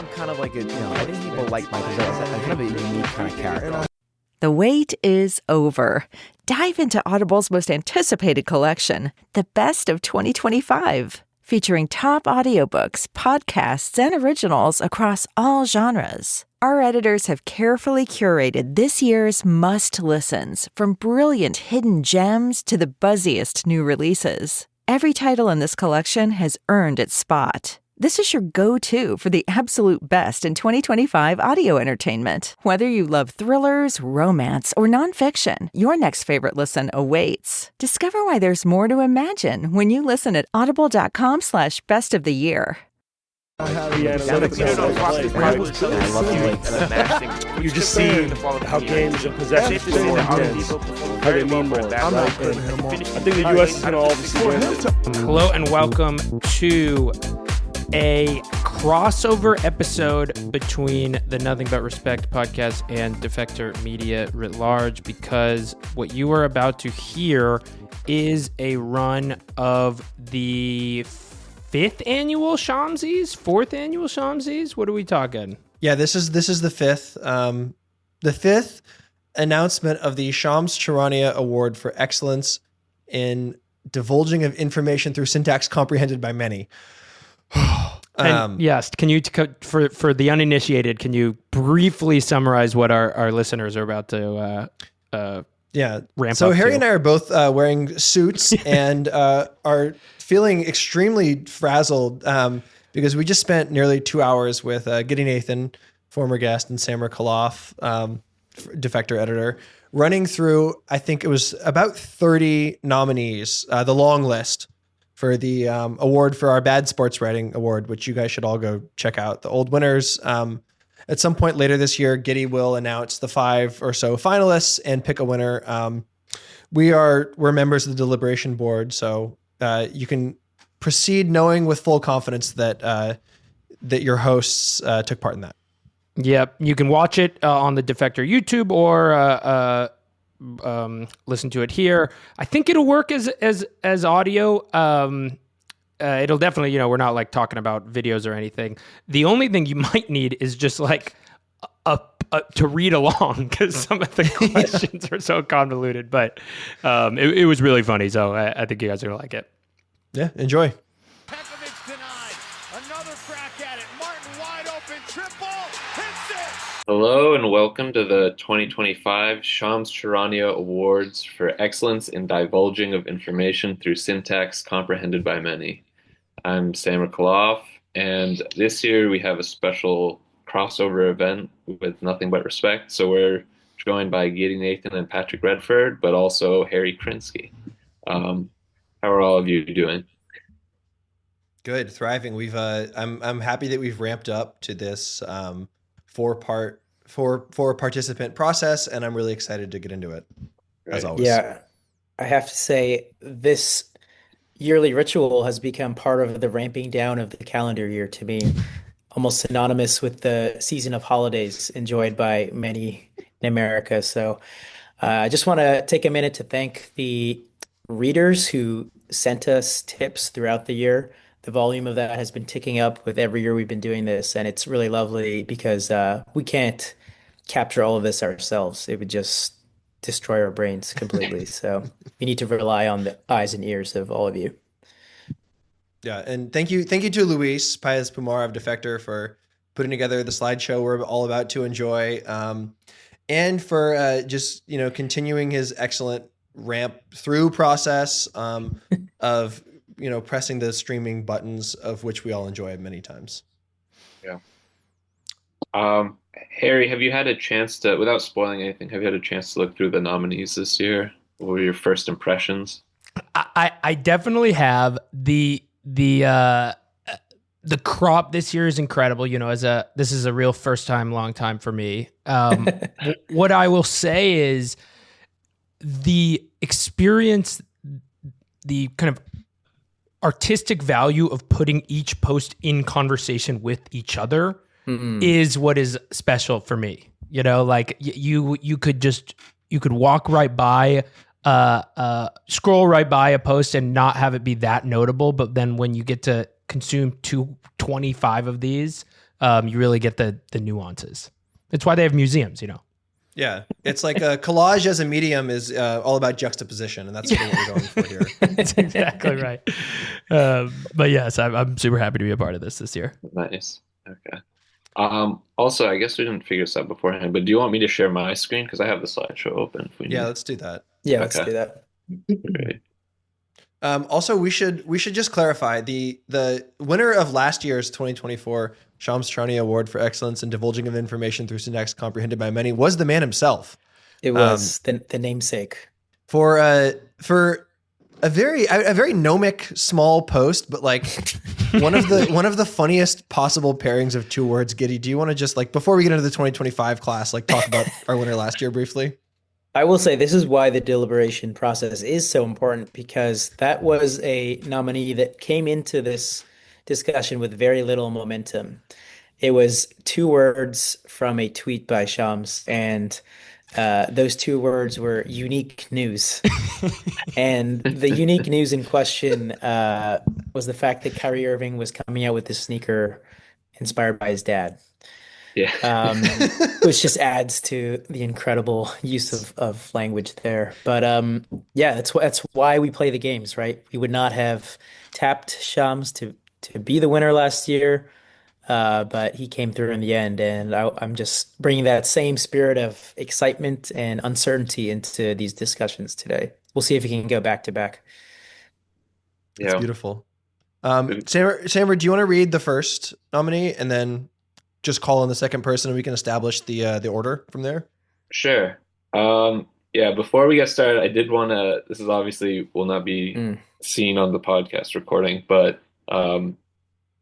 I'm kind of like I think people like Michael J. as a kind of a unique kind of character. The wait is over. Dive into Audible's most anticipated collection, The Best of 2025, featuring top audiobooks, podcasts, and originals across all genres. Our editors have carefully curated this year's must-listens, from brilliant hidden gems to the buzziest new releases. Every title in this collection has earned its spot. This is your go-to for the absolute best in 2025 audio entertainment. Whether you love thrillers, romance, or nonfiction, your next favorite listen awaits. Discover why there's more to imagine when you listen at audible.com/bestoftheyear. You just see how games and possessions how they mean more. I think the U.S. is going to obviously win. Hello and welcome to a crossover episode between the Nothing But Respect podcast and Defector Media writ large, because what you are about to hear is a run of the fourth annual SHAMSYS. What are we talking? Yeah, this is the fifth announcement of the Charania Award for Excellence in Divulging of Information through Syntax Comprehended by Many. Yes, can you for the uninitiated, can you briefly summarize what our listeners are about to ramp so up Harry to? and I are both wearing suits and are feeling extremely frazzled because we just spent nearly 2 hours with Giddy Nathan, former guest, and Samar Kalof, Defector editor, running through, I think it was about 30 nominees, the long list for the award for our Bad Sports Writing Award, which you guys should all go check out. The old winners. At some point later this year, Giddy will announce the 5 or so finalists and pick a winner. We're members of the deliberation board, so you can proceed knowing with full confidence that that your hosts took part in that. Yep, you can watch it on the Defector YouTube or listen to it here. I think it'll work as audio. It'll definitely, we're not like talking about videos or anything. The only thing you might need is just like to read along, because some of the questions are so convoluted. But it was really funny, so I think you guys are gonna like it. Yeah, enjoy. Another crack at it. Martin wide open, triple, hits it. Hello and welcome to the 2025 Charania Awards for Excellence in Divulging of Information through Syntax Comprehended by Many. I'm Samar Kalof, and this year we have a special crossover event with Nothing But Respect. So we're joined by Giddy Nathan and Patrick Redford, but also Harry Krinsky. How are all of you doing? Good, thriving. We've I'm happy that we've ramped up to this four participant process, and I'm really excited to get into it. As always. Yeah, I have to say this yearly ritual has become part of the ramping down of the calendar year to me, almost synonymous with the season of holidays enjoyed by many in America. So I just want to take a minute to thank the readers who sent us tips throughout the year. The volume of that has been ticking up with every year we've been doing this, and it's really lovely because we can't capture all of this ourselves. It would just destroy our brains completely. So we need to rely on the eyes and ears of all of you. Yeah, and thank you to Luis Paez Pumar of Defector for putting together the slideshow we're all about to enjoy, and for just continuing his excellent ramp through process of pressing the streaming buttons, of which we all enjoy many times. Yeah. Harry, have you had a chance to, without spoiling anything, have you had a chance to look through the nominees this year? What were your first impressions? I definitely have. The crop this year is incredible. This is a real long time for me. What I will say is the experience, the kind of artistic value of putting each post in conversation with each other is what is special for me. Like you could walk right by, scroll right by a post and not have it be that notable. But then when you get to consume 225 of these, you really get the nuances. That's why they have museums, Yeah, it's like a collage as a medium is all about juxtaposition, and that's what we're going for here. That's exactly right. But yes, I'm super happy to be a part of this year. Nice. Okay. Also, I guess we didn't figure this out beforehand, but do you want me to share my screen? Because I have the slideshow open. If we need. Yeah, let's do that. Yeah, let's do that. Great. Also, we should just clarify the winner of last year's 2024 Charania Award for Excellence in Divulging of Information through Syntax Comprehended by Many was the man himself. It was the namesake for a very gnomic small post, but like one of the funniest possible pairings of two words. Giddy, do you want to just like before we get into the 2025 class, like talk about our winner last year briefly? I will say this is why the deliberation process is so important, because that was a nominee that came into this discussion with very little momentum. It was 2 words from a tweet by Shams, and those 2 words were unique news. And the unique news in question was the fact that Kyrie Irving was coming out with this sneaker inspired by his dad. Yeah. Which just adds to the incredible use of language there. But yeah, that's why we play the games, right? We would not have tapped Shams to be the winner last year, but he came through in the end, and I'm just bringing that same spirit of excitement and uncertainty into these discussions today. We'll see if we can go back to back. Yeah, it's beautiful. Sammer, do you want to read the first nominee and then just call on the second person and we can establish the order from there? Sure. Yeah, before we get started, I did want to, this is obviously will not be seen on the podcast recording, but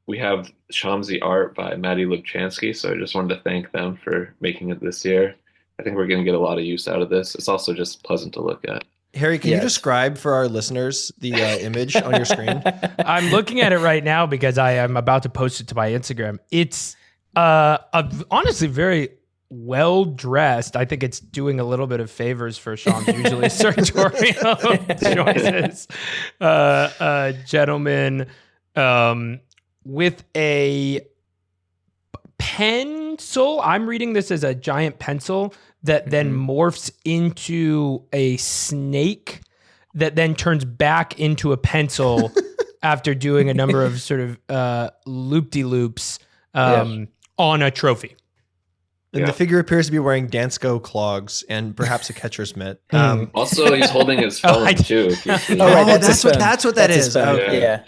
we have SHAMSY art by Maddie Lubchansky, so I just wanted to thank them for making it this year. I think we're going to get a lot of use out of this. It's also just pleasant to look at. Harry, can you describe for our listeners the image on your screen? I'm looking at it right now because I am about to post it to my Instagram. It's honestly very well dressed. I think it's doing a little bit of favors for Sean's usually sartorial choices. Gentleman with a pencil. I'm reading this as a giant pencil that then morphs into a snake that then turns back into a pencil after doing a number of sort of loop-de-loops on a trophy. And the figure appears to be wearing Dansko clogs and perhaps a catcher's mitt. Also, he's holding his phone too. If you see. That's what that is. Okay. Yeah.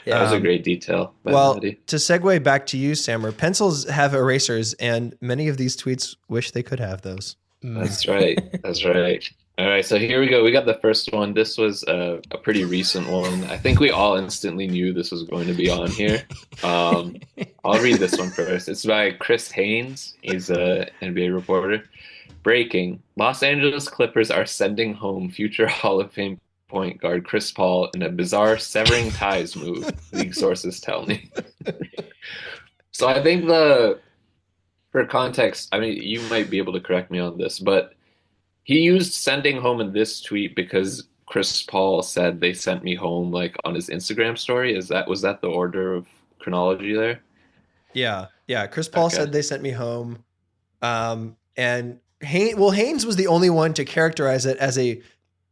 That was a great detail. Well, to segue back to you, Sammer, pencils have erasers, and many of these tweets wish they could have those. That's right. That's right. All right, so here we go. We got the first one. This was a pretty recent one. I think we all instantly knew this was going to be on here. I'll read this one first. It's by Chris Haynes. He's an NBA reporter. Breaking: Los Angeles Clippers are sending home future Hall of Fame point guard Chris Paul in a bizarre severing ties move, league sources tell me. So I think for context, I mean, you might be able to correct me on this, but he used sending home in this tweet because Chris Paul said they sent me home like on his Instagram story. Was that the order of chronology there? Yeah. Chris Paul said they sent me home. And Haynes was the only one to characterize it as a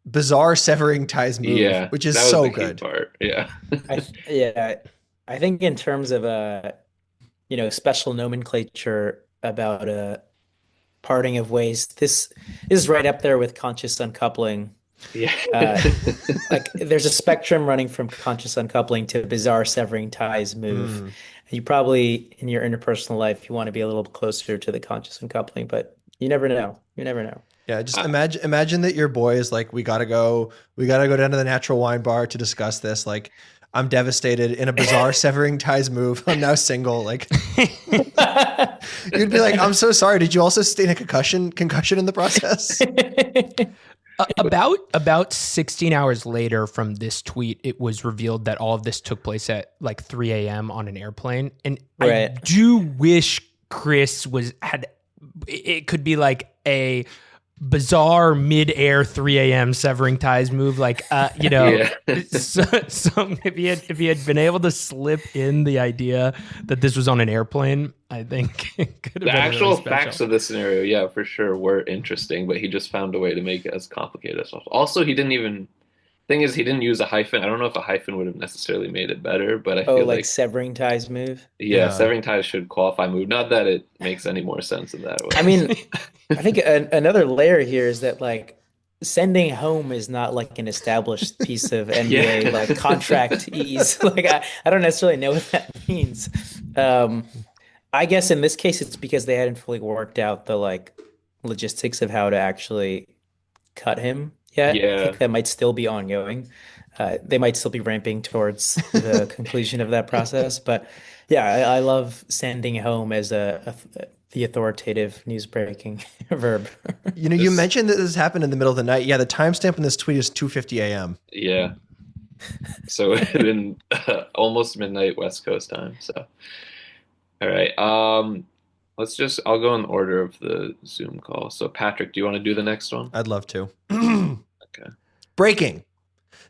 bizarre severing ties move, which is so good. Part. Yeah. I think in terms of special nomenclature about a parting of ways, this is right up there with conscious uncoupling. Yeah. Like there's a spectrum running from conscious uncoupling to bizarre severing ties move. And you probably in your interpersonal life you want to be a little closer to the conscious uncoupling, but you never know. Yeah, just imagine that your boy is like, we gotta go down to the Natural Wine Bar to discuss this. Like, I'm devastated in a bizarre severing ties move. I'm now single. Like, you'd be like, I'm so sorry. Did you also sustain a concussion in the process? About 16 hours later from this tweet, it was revealed that all of this took place at like 3 a.m. on an airplane. And I do wish Chris had. It could be like a bizarre mid-air 3 a.m. severing ties move. Like, if he had been able to slip in the idea that this was on an airplane, I think it could have The been actual really special. facts of the scenario, yeah, for sure, were interesting, but he just found a way to make it as complicated as possible. Also, he didn't use a hyphen. I don't know if a hyphen would have necessarally made it better, but I feel like severing ties move. Yeah, severing ties should qualify move. Not that it makes any more sense in that way. I mean, I think another layer here is that like sending home is not like an established piece of NBA like contract ease. Like I don't necessarily know what that means. I guess in this case it's because they hadn't fully worked out the like logistics of how to actually cut him yet. Yeah. I think that might still be ongoing. They might still be ramping towards the conclusion of that process. But yeah, I love sending home as the authoritative news breaking verb. You mentioned that this happened in the middle of the night. Yeah, the timestamp in this tweet is 2:50 a.m. Yeah. So in almost midnight West Coast time. So, all right. I'll go in order of the Zoom call. So Patrick, do you want to do the next one? I'd love to. Okay. Breaking.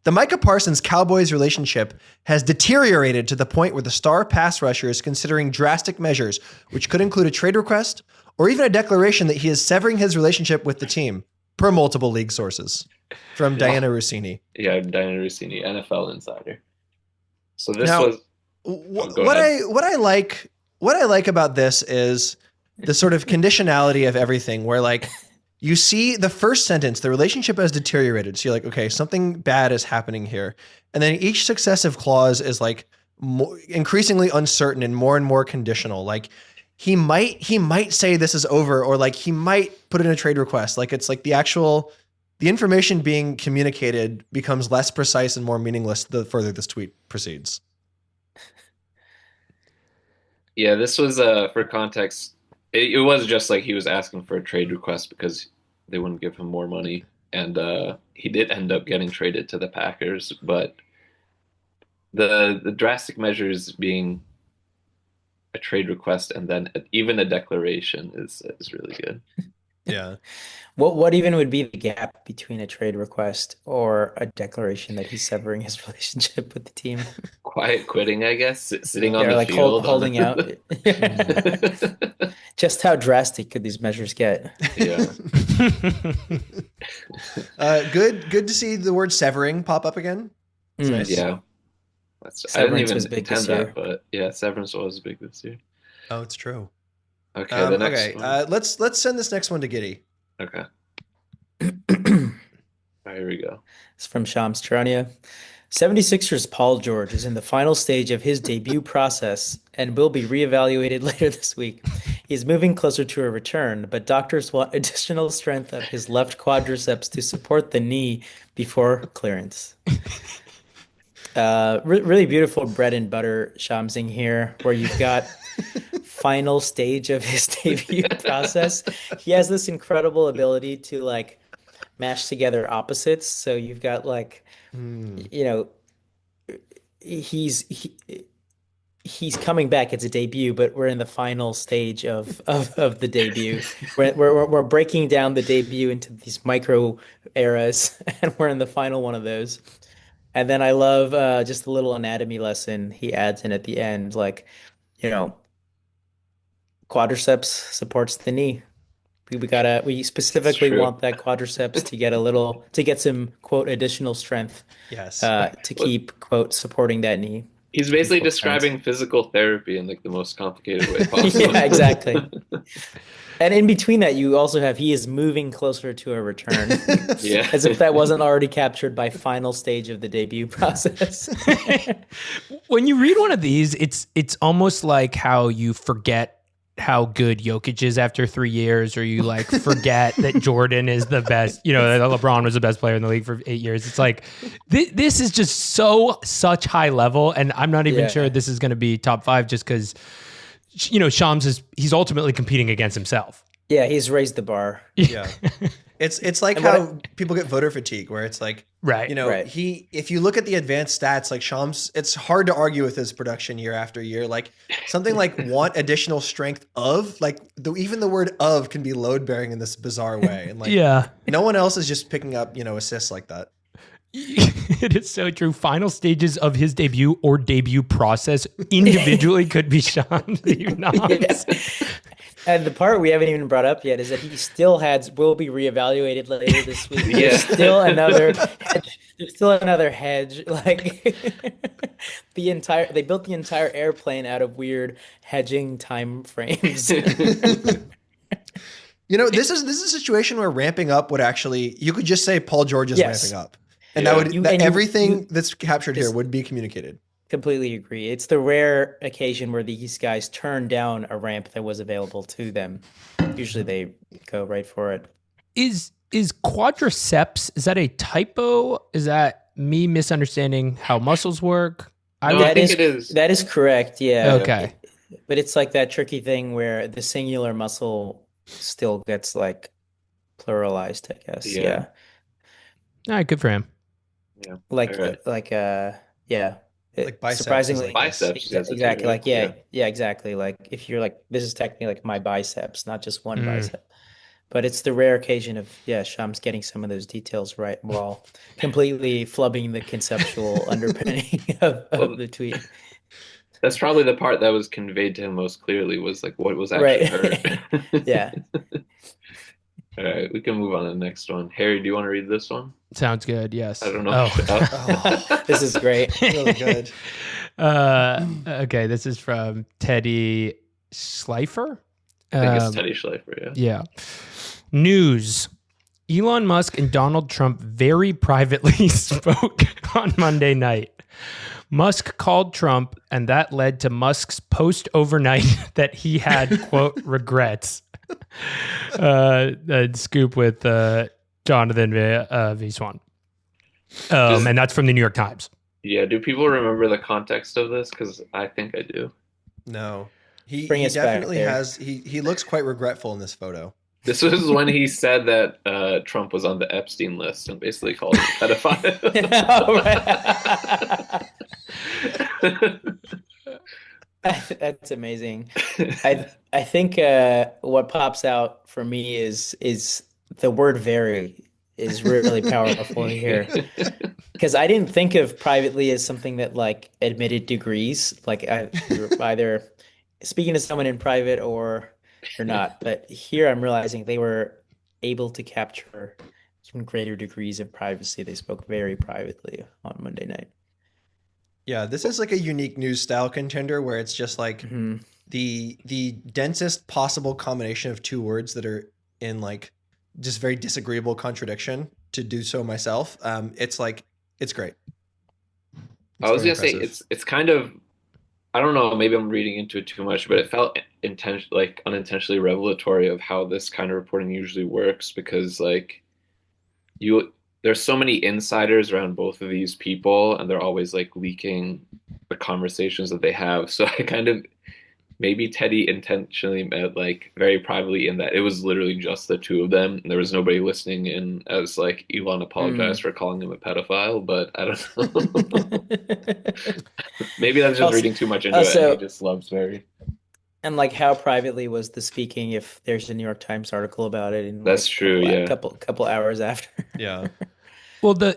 The Micah Parsons-Cowboys relationship has deteriorated to the point where the star pass rusher is considering drastic measures, which could include a trade request or even a declaration that he is severing his relationship with the team, per multiple league sources. From Diana Rossini. Yeah, Diana Rossini, NFL Insider. So this Now, was what I like about this is the sort of conditionality of everything, where like you see the first sentence, the relationship has deteriorated. So you're like, okay, something bad is happening here. And then each successive clause is like increasingly uncertain and more conditional. Like he might say this is over, or like he might put in a trade request. Like it's like the information being communicated becomes less precise and more meaningless the further this tweet proceeds. Yeah, this was for context. It was just like he was asking for a trade request because they wouldn't give him more money, and he did end up getting traded to the Packers. But the drastic measures being a trade request and then even a declaration is really good. Yeah. What even would be the gap between a trade request or a declaration that he's severing his relationship with the team? Quiet quitting, I guess, sitting on the like field, holding out. Just how drastic could these measures get? Yeah. Good to see the word severing pop up again. It's nice. Yeah. I didn't even intend that, but yeah, severance was big this year. Oh, it's true. Okay, the next one. Let's send this next one to Giddy. Okay. All right, here we go. It's from Shams Charania. 76ers Paul George is in the final stage of his debut process and will be reevaluated later this week. He's moving closer to a return, but doctors want additional strength of his left quadriceps to support the knee before clearance. Really beautiful bread and butter Shamsing here, where you've got final stage of his debut process. He has this incredible ability to like mash together opposites. So you've got like, he's coming back. It's a debut, but we're in the final stage of the debut. We're breaking down the debut into these micro eras, and we're in the final one of those. And then I love just the little anatomy lesson he adds in at the end, like, quadriceps supports the knee. We specifically want that quadriceps to get some quote additional strength. Yes. To keep quote supporting that knee. He's basically describing physical therapy in like the most complicated way possible. Yeah, exactly. And in between that, you also have he is moving closer to a return. Yeah. As if that wasn't already captured by final stage of the debut process. When you read one of these, it's almost like how you forget how good Jokic is after 3 years, or you like forget that Jordan is the best, that LeBron was the best player in the league for 8 years. It's like, this is just such high level. And I'm not even sure this is going to be top 5 just because, Shams he's ultimately competing against himself. Yeah, he's raised the bar. Yeah. It's like how people get voter fatigue, where it's like, Right. you know, if you look at the advanced stats, like Shams, it's hard to argue with his production year after year. Like something like want additional strength of, like even the word of can be load bearing in this bizarre way. And like, no one else is just picking up, you know, assists like that. It is so true. Final stages of his debut or debut process individually could be Shams. And the part we haven't even brought up yet is that he still will be reevaluated later this week. There's still another hedge. Like they built the entire airplane out of weird hedging time frames. You know, this is a situation where ramping up would actually, you could just say Paul George is ramping up. And everything that's captured here would be communicated. Completely agree. It's the rare occasion where these guys turn down a ramp that was available to them. Usually they go right for it. Is quadriceps, is that a typo? Is that me misunderstanding how muscles work? I think it is. That is correct, yeah. Okay. But it's like that tricky thing where the singular muscle still gets like pluralized, I guess. Yeah. All right, good for him. Yeah. Like biceps. Surprisingly, biceps. Exactly. Like, exactly. Like if you're like, this is technically like my biceps, not just one bicep. But it's the rare occasion of, Shams getting some of those details right while completely flubbing the conceptual underpinning of the tweet. That's probably the part that was conveyed to him most clearly, was like what was actually heard. Yeah. All right, we can move on to the next one. Harry, do you want to read this one? Sounds good. Yes. I don't know. This is great. Really good. Okay, this is from Teddy Schleifer. I think it's Teddy Schleifer, Yeah. News. Elon Musk and Donald Trump very privately spoke on Monday night. Musk called Trump, and that led to Musk's post overnight that he had, quote, regrets. Scoop with Jonathan V. Swan. And that's from the New York Times. Yeah, do people remember the context of this? Because I think I do. No. He us definitely back there. has. He looks quite regretful in this photo. This was when he said that Trump was on the Epstein list and basically called him a pedophile. That's amazing. I think what pops out for me is the word "very" is really powerful here, because I didn't think of privately as something that like admitted degrees, like you're either speaking to someone in private or you're not. But here I'm realizing they were able to capture some greater degrees of privacy. They spoke very privately on Monday night. Yeah, this is like a unique news style contender where it's just like the densest possible combination of two words that are in like just very disagreeable contradiction to do so myself. It's great. I was gonna say it's kind of, I don't know, maybe I'm reading into it too much, but it felt unintentionally revelatory of how this kind of reporting usually works, because like there's so many insiders around both of these people, and they're always like leaking the conversations that they have. So I kind of, maybe Teddy intentionally meant like very privately, in that it was literally just the two of them, and there was nobody listening in, as like Elon apologized for calling him a pedophile. But I don't know. Maybe that's just reading too much into it, and he just loves very. And like, how privately was the speaking? If there's a New York Times article about it, in that's true. A couple hours after. Yeah. Well, I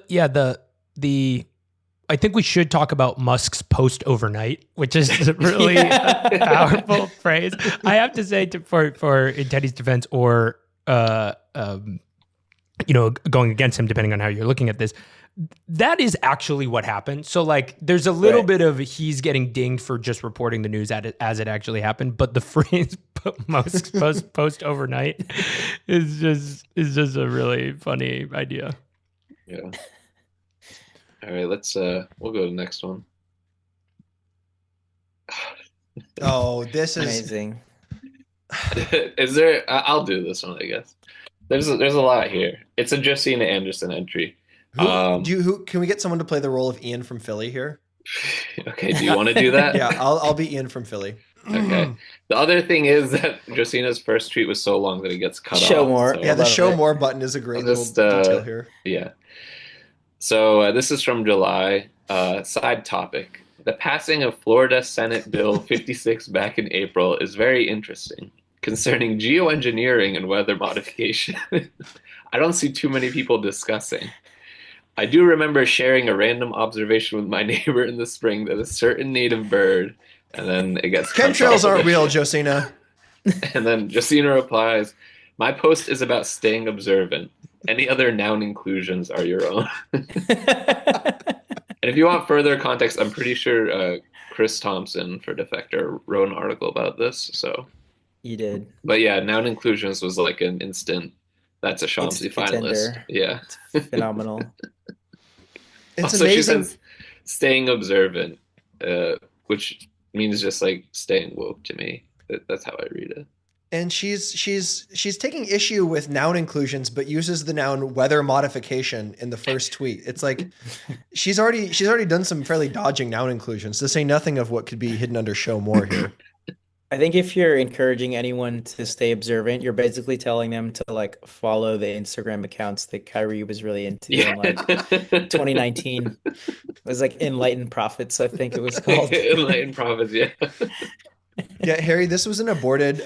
think we should talk about Musk's post overnight, which is really a powerful phrase. I have to say, for in Teddy's defense, or going against him, depending on how you're looking at this, that is actually what happened. So like, there's a little bit of he's getting dinged for just reporting the news as it actually happened, but the phrase Musk's post overnight is just a really funny idea. Yeah. All right, we'll go to the next one. Oh, this is amazing. Is there? I'll do this one, I guess. There's a lot here. It's a Josina Anderson entry. Who can we get someone to play the role of Ian from Philly here? Okay, do you want to do that? Yeah, I'll be Ian from Philly. Okay. The other thing is that Josina's first tweet was so long that it gets cut Show off. more. So Yeah, the Love show it. more button is a great I'll just, little detail here. Yeah. So this is from July. Side topic. The passing of Florida Senate Bill 56 back in April is very interesting, concerning geoengineering and weather modification. I don't see too many people discussing. I do remember sharing a random observation with my neighbor in the spring that a certain native bird, and then it gets cut Chemtrails off. aren't real, Josina. And then Josina replies, my post is about staying observant. Any other noun inclusions are your own. And if you want further context, I'm pretty sure Chris Thompson for Defector wrote an article about this. So, You did. but yeah, noun inclusions was like an instant. That's a SHAMSY Instant finalist. contender. Yeah. Phenomenal. It's Also, amazing. she says staying observant, which means just like staying woke to me. That's how I read it. And she's taking issue with noun inclusions, but uses the noun weather modification in the first tweet. It's like she's already done some fairly dodging noun inclusions, to say nothing of what could be hidden under show more here. I think if you're encouraging anyone to stay observant, you're basically telling them to like follow the Instagram accounts that Kyrie was really into in like 2019. It was like Enlightened Prophets, I think it was called. Enlightened Prophets, yeah. Yeah, Harry, this was an aborted,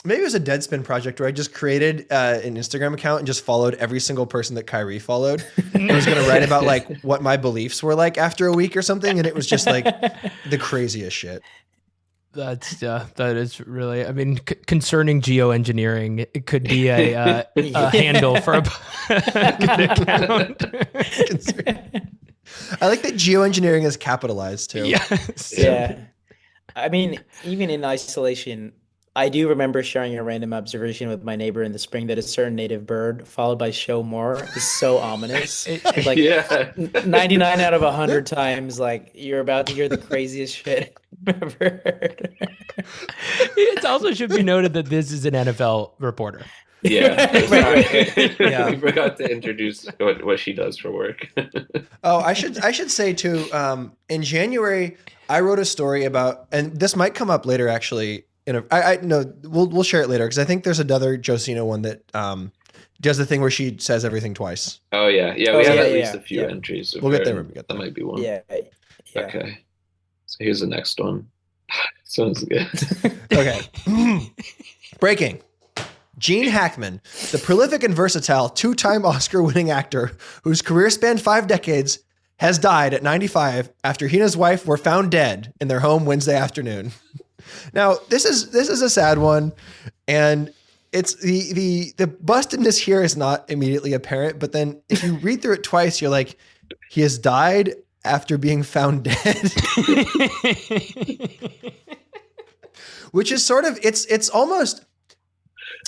maybe it was a Deadspin project where I just created an Instagram account and just followed every single person that Kyrie followed. I was going to write about like what my beliefs were like after a week or something. And it was just like the craziest shit. That is really, I mean, concerning geoengineering, it could be a handle for a good account. I like that geoengineering is capitalized too. Yes. Yeah. I mean, even in isolation, I do remember sharing a random observation with my neighbor in the spring that a certain native bird, followed by show more, is so ominous. Like Yeah. 99 out of 100 times, like you're about to hear the craziest shit I've ever heard. It also should be noted that this is an NFL reporter. Yeah. Right. Yeah. We forgot to introduce what she does for work. Oh, I should say too, in January, I wrote a story about, and this might come up later actually. We'll share it later because I think there's another Josina one that does the thing where she says everything twice. Oh yeah, yeah. Oh, We have yeah, at least yeah, a few yeah. entries. We'll get there when we get there. That might be one. Yeah. Okay. So here's the next one. Sounds good. Okay. Breaking. Gene Hackman, the prolific and versatile two-time Oscar-winning actor whose career spanned 5 decades, has died at 95 after he and his wife were found dead in their home Wednesday afternoon. Now, this is a sad one, and it's the bustedness here is not immediately apparent, but then if you read through it twice, you're like, he has died after being found dead. Which is sort of, it's almost,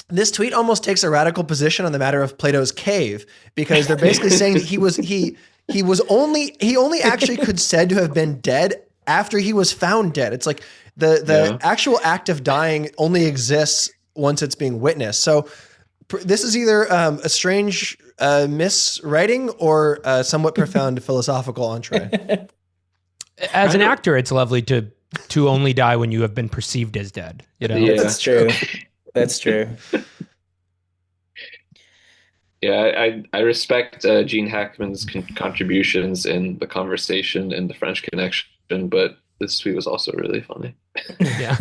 this tweet almost takes a radical position on the matter of Plato's cave, because they're basically saying that he only actually could said to have been dead after he was found dead. It's like the actual act of dying only exists once it's being witnessed. So this is either a strange miswriting or a somewhat profound philosophical entree. As an actor, it's lovely to only die when you have been perceived as dead. You know, Yeah. That's true. That's true. Yeah, I respect Gene Hackman's contributions in the conversation in the French Connection, but this tweet was also really funny. Yeah,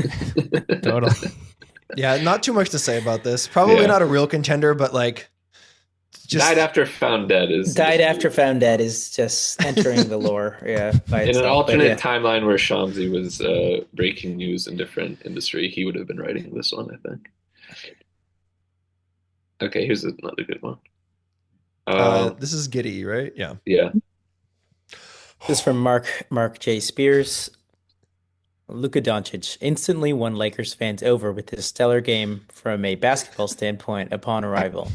totally. Yeah, not too much to say about this. Probably Yeah. not a real contender, but like, just Died after found dead is Died after found dead is just entering the lore. Yeah. By in an itself, but alternate yeah. timeline where Shamsi was breaking news in different industry, he would have been writing this one, I think. Okay, here's another good one. this is Giddy, right? Yeah. Yeah. This is from Mark J. Spears. Luka Doncic instantly won Lakers fans over with his stellar game from a basketball standpoint upon arrival.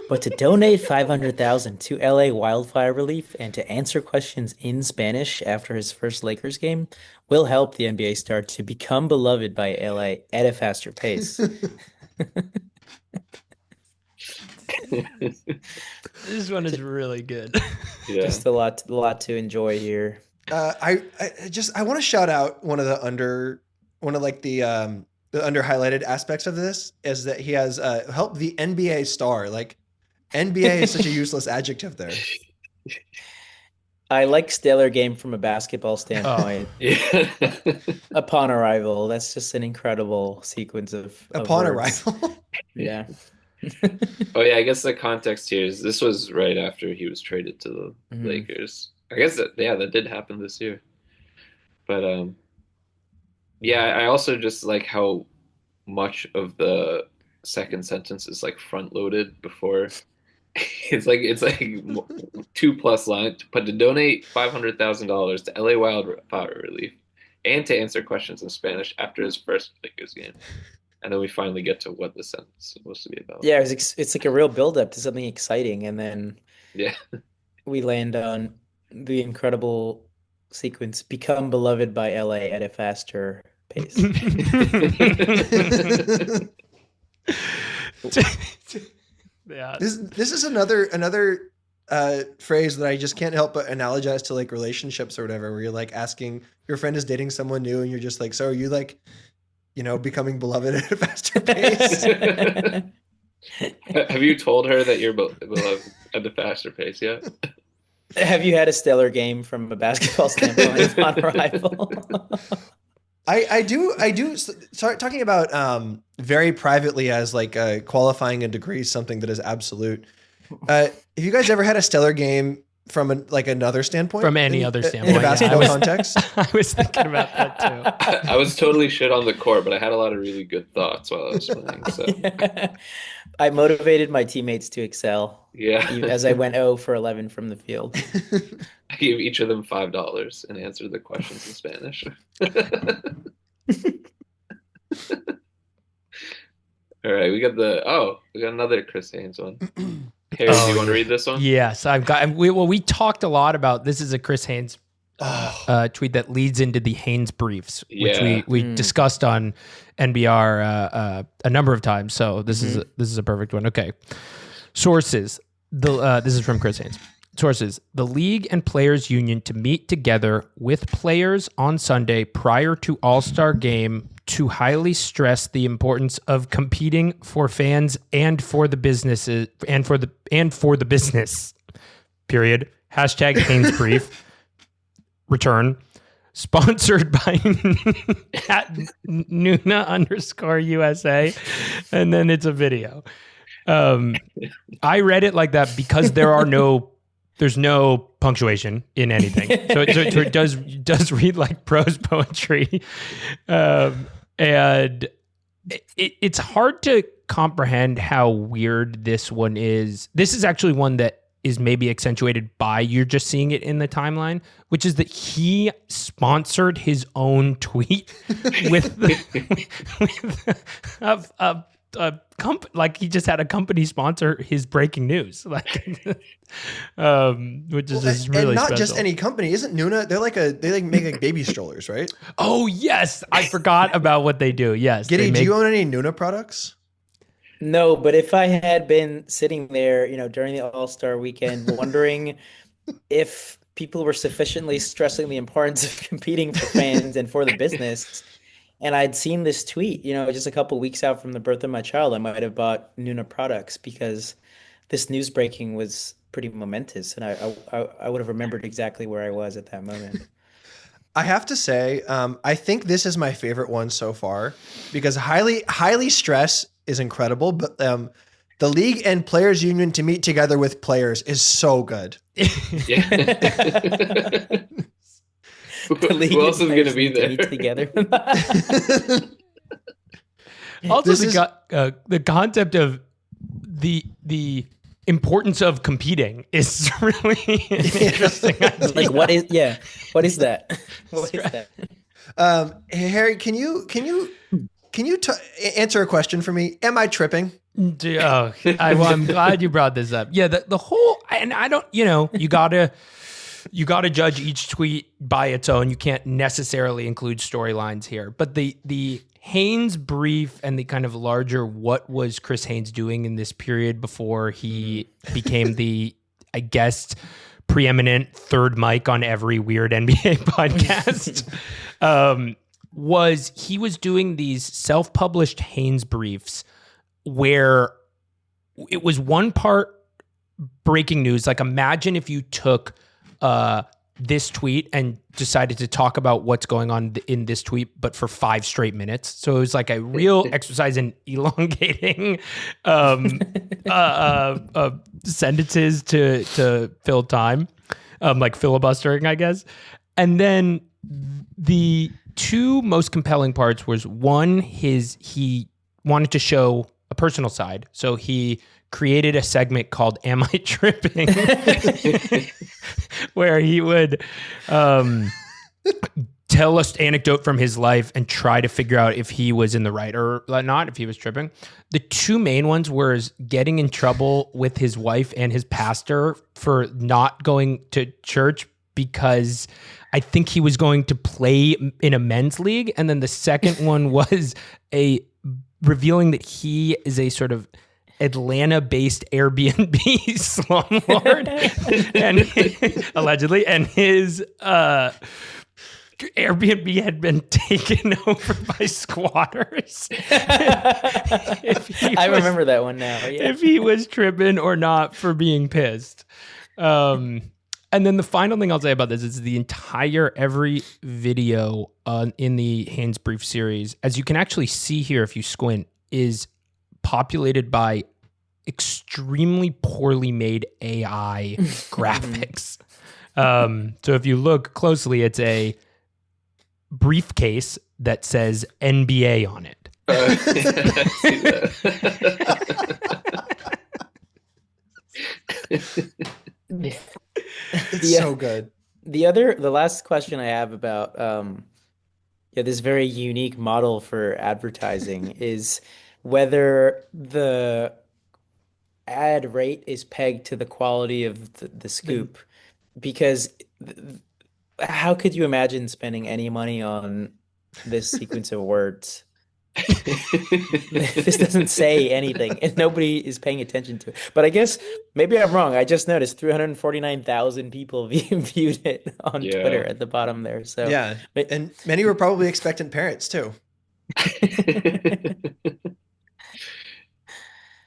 But to donate $500,000 to LA wildfire relief and to answer questions in Spanish after his first Lakers game will help the NBA star to become beloved by LA at a faster pace. This one is really good. Yeah. Just a lot to enjoy here. I want to shout out one of the like the under highlighted aspects of this is that he has helped the NBA star. Like NBA is such a useless adjective there. I like stellar game from a basketball standpoint. Yeah. Upon arrival, that's just an incredible sequence of Upon words. arrival. Yeah. Oh yeah, I guess the context here is this was right after he was traded to the Lakers. I guess that did happen this year. But yeah, I also just like how much of the second sentence is like front loaded before. It's like 2+ lines, but to donate $500,000 to LA Wildfire Relief and to answer questions in Spanish after his first Lakers game. And then we finally get to what the sentence is supposed to be about. Yeah, it's like a real build-up to something exciting, and then we land on the incredible sequence, become beloved by LA at a faster pace. Yeah. This is another phrase that I just can't help but analogize to like relationships or whatever, where you're like asking your friend is dating someone new and you're just like, so are you like, becoming beloved at a faster pace? Have you told her that you're beloved at the faster pace yet? Have you had a stellar game from a basketball standpoint on arrival? I do start talking about very privately as like qualifying a degree, something that is absolute. Have you guys ever had a stellar game from another standpoint? From any other standpoint. In a basketball context? I was thinking about that too. I was totally shit on the court, but I had a lot of really good thoughts while I was playing. So I motivated my teammates to excel. Yeah. As I went 0 for 11 from the field. I gave each of them $5 and answered the questions in Spanish. All right, we got another Chris Haynes one. Harry, do you want to read this one? Yes, we talked a lot about this. Is a Chris Haynes tweet that leads into the Haynes briefs, which we discussed on NBR a number of times. So this is a perfect one. Okay, sources. This is from Chris Haynes. Sources: the league and players union to meet together with players on Sunday prior to All-Star game to highly stress the importance of competing for fans and for the businesses and for the business. Period. Hashtag Haynes brief. Return. Sponsored by at Nuna_USA, and then it's a video. I read it like that because there's no punctuation in anything. So it does read like prose poetry. And it's hard to comprehend how weird this one is. This is actually one that is maybe accentuated by you're just seeing it in the timeline, which is that he sponsored his own tweet with like he just had a company sponsor his breaking news, like, which is just really and not special. just any company. Isn't Nuna? They make like baby strollers, right? Oh yes, I forgot about what they do. Yes, Giddy, do you own any Nuna products? No, but if I had been sitting there, during the All-Star weekend, wondering if people were sufficiently stressing the importance of competing for fans and for the business, and I'd seen this tweet, just a couple weeks out from the birth of my child, I might have bought Nuna products because this news breaking was pretty momentous, and I would have remembered exactly where I was at that moment. I have to say, I think this is my favorite one so far because highly stress is incredible, but the league and players union to meet together with players is so good. Yeah. Who else is going to be there? Meet together. Also, the concept of the importance of competing is really an interesting idea. Like, what is that? What is that? Harry, can you answer a question for me? Am I tripping? I'm glad you brought this up. Yeah, the whole, and I don't, you gotta judge each tweet by its own. You can't necessarily include storylines here, but the Haynes brief and the kind of larger what was Chris Haynes doing in this period before he became the, I guess, preeminent third mic on every weird NBA podcast. was he was doing these self-published Haynes briefs where it was one part breaking news. Like, imagine if you took this tweet and decided to talk about what's going on in this tweet, but for 5 straight minutes. So it was like a real exercise in elongating sentences to fill time, like filibustering, I guess. And then the 2 most compelling parts was one, he wanted to show a personal side. So he created a segment called Am I Tripping? where he would tell us anecdote from his life and try to figure out if he was in the right or not, if he was tripping. The 2 main ones were getting in trouble with his wife and his pastor for not going to church because I think he was going to play in a men's league. And then the second one was revealing that he is a sort of Atlanta-based Airbnb slumlord, and allegedly, and his Airbnb had been taken over by squatters. I remember that one now. Yeah. If he was tripping or not for being pissed. And then the final thing I'll say about this is every video in the Haynes Brief series, as you can actually see here if you squint, is populated by extremely poorly made AI graphics. So if you look closely, it's a briefcase that says NBA on it. I see that. It's so good. The last question I have about this very unique model for advertising is whether the ad rate is pegged to the quality of the scoop, because how could you imagine spending any money on this sequence of words? This doesn't say anything and nobody is paying attention to it. But I guess maybe I'm wrong. I just noticed 349,000 people viewed it on Twitter at the bottom there. So yeah, and many were probably expectant parents too.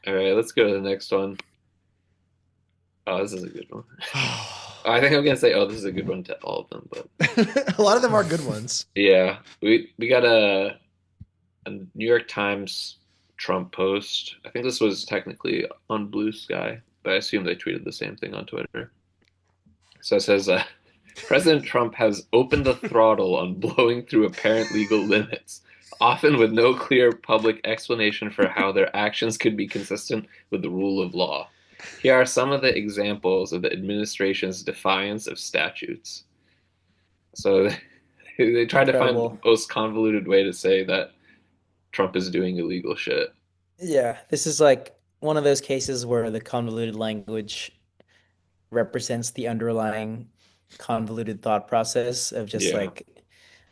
All right, let's go to the next one. Oh, this is a good one. I think I'm gonna say, this is a good one to all of them, but a lot of them are good ones. Yeah, we got a New York Times Trump post. I think this was technically on Blue Sky, but I assume they tweeted the same thing on Twitter. So it says, President Trump has opened the throttle on blowing through apparent legal limits, often with no clear public explanation for how their actions could be consistent with the rule of law. Here are some of the examples of the administration's defiance of statutes. So they tried to find the most convoluted way to say that Trump is doing illegal shit. Yeah, this is like one of those cases where the convoluted language represents the underlying convoluted thought process of just like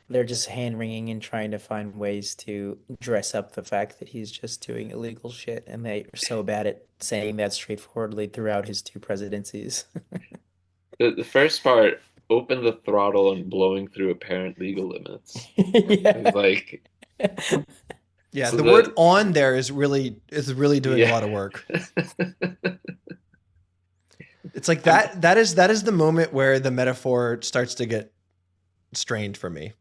they're just hand-wringing and trying to find ways to dress up the fact that he's just doing illegal shit, and they are so bad at saying that straightforwardly throughout his 2 presidencies. The first part, open the throttle on blowing through apparent legal limits. Yeah. Like, yeah, so the word "on" there is really doing a lot of work. It's like that is the moment where the metaphor starts to get strained for me.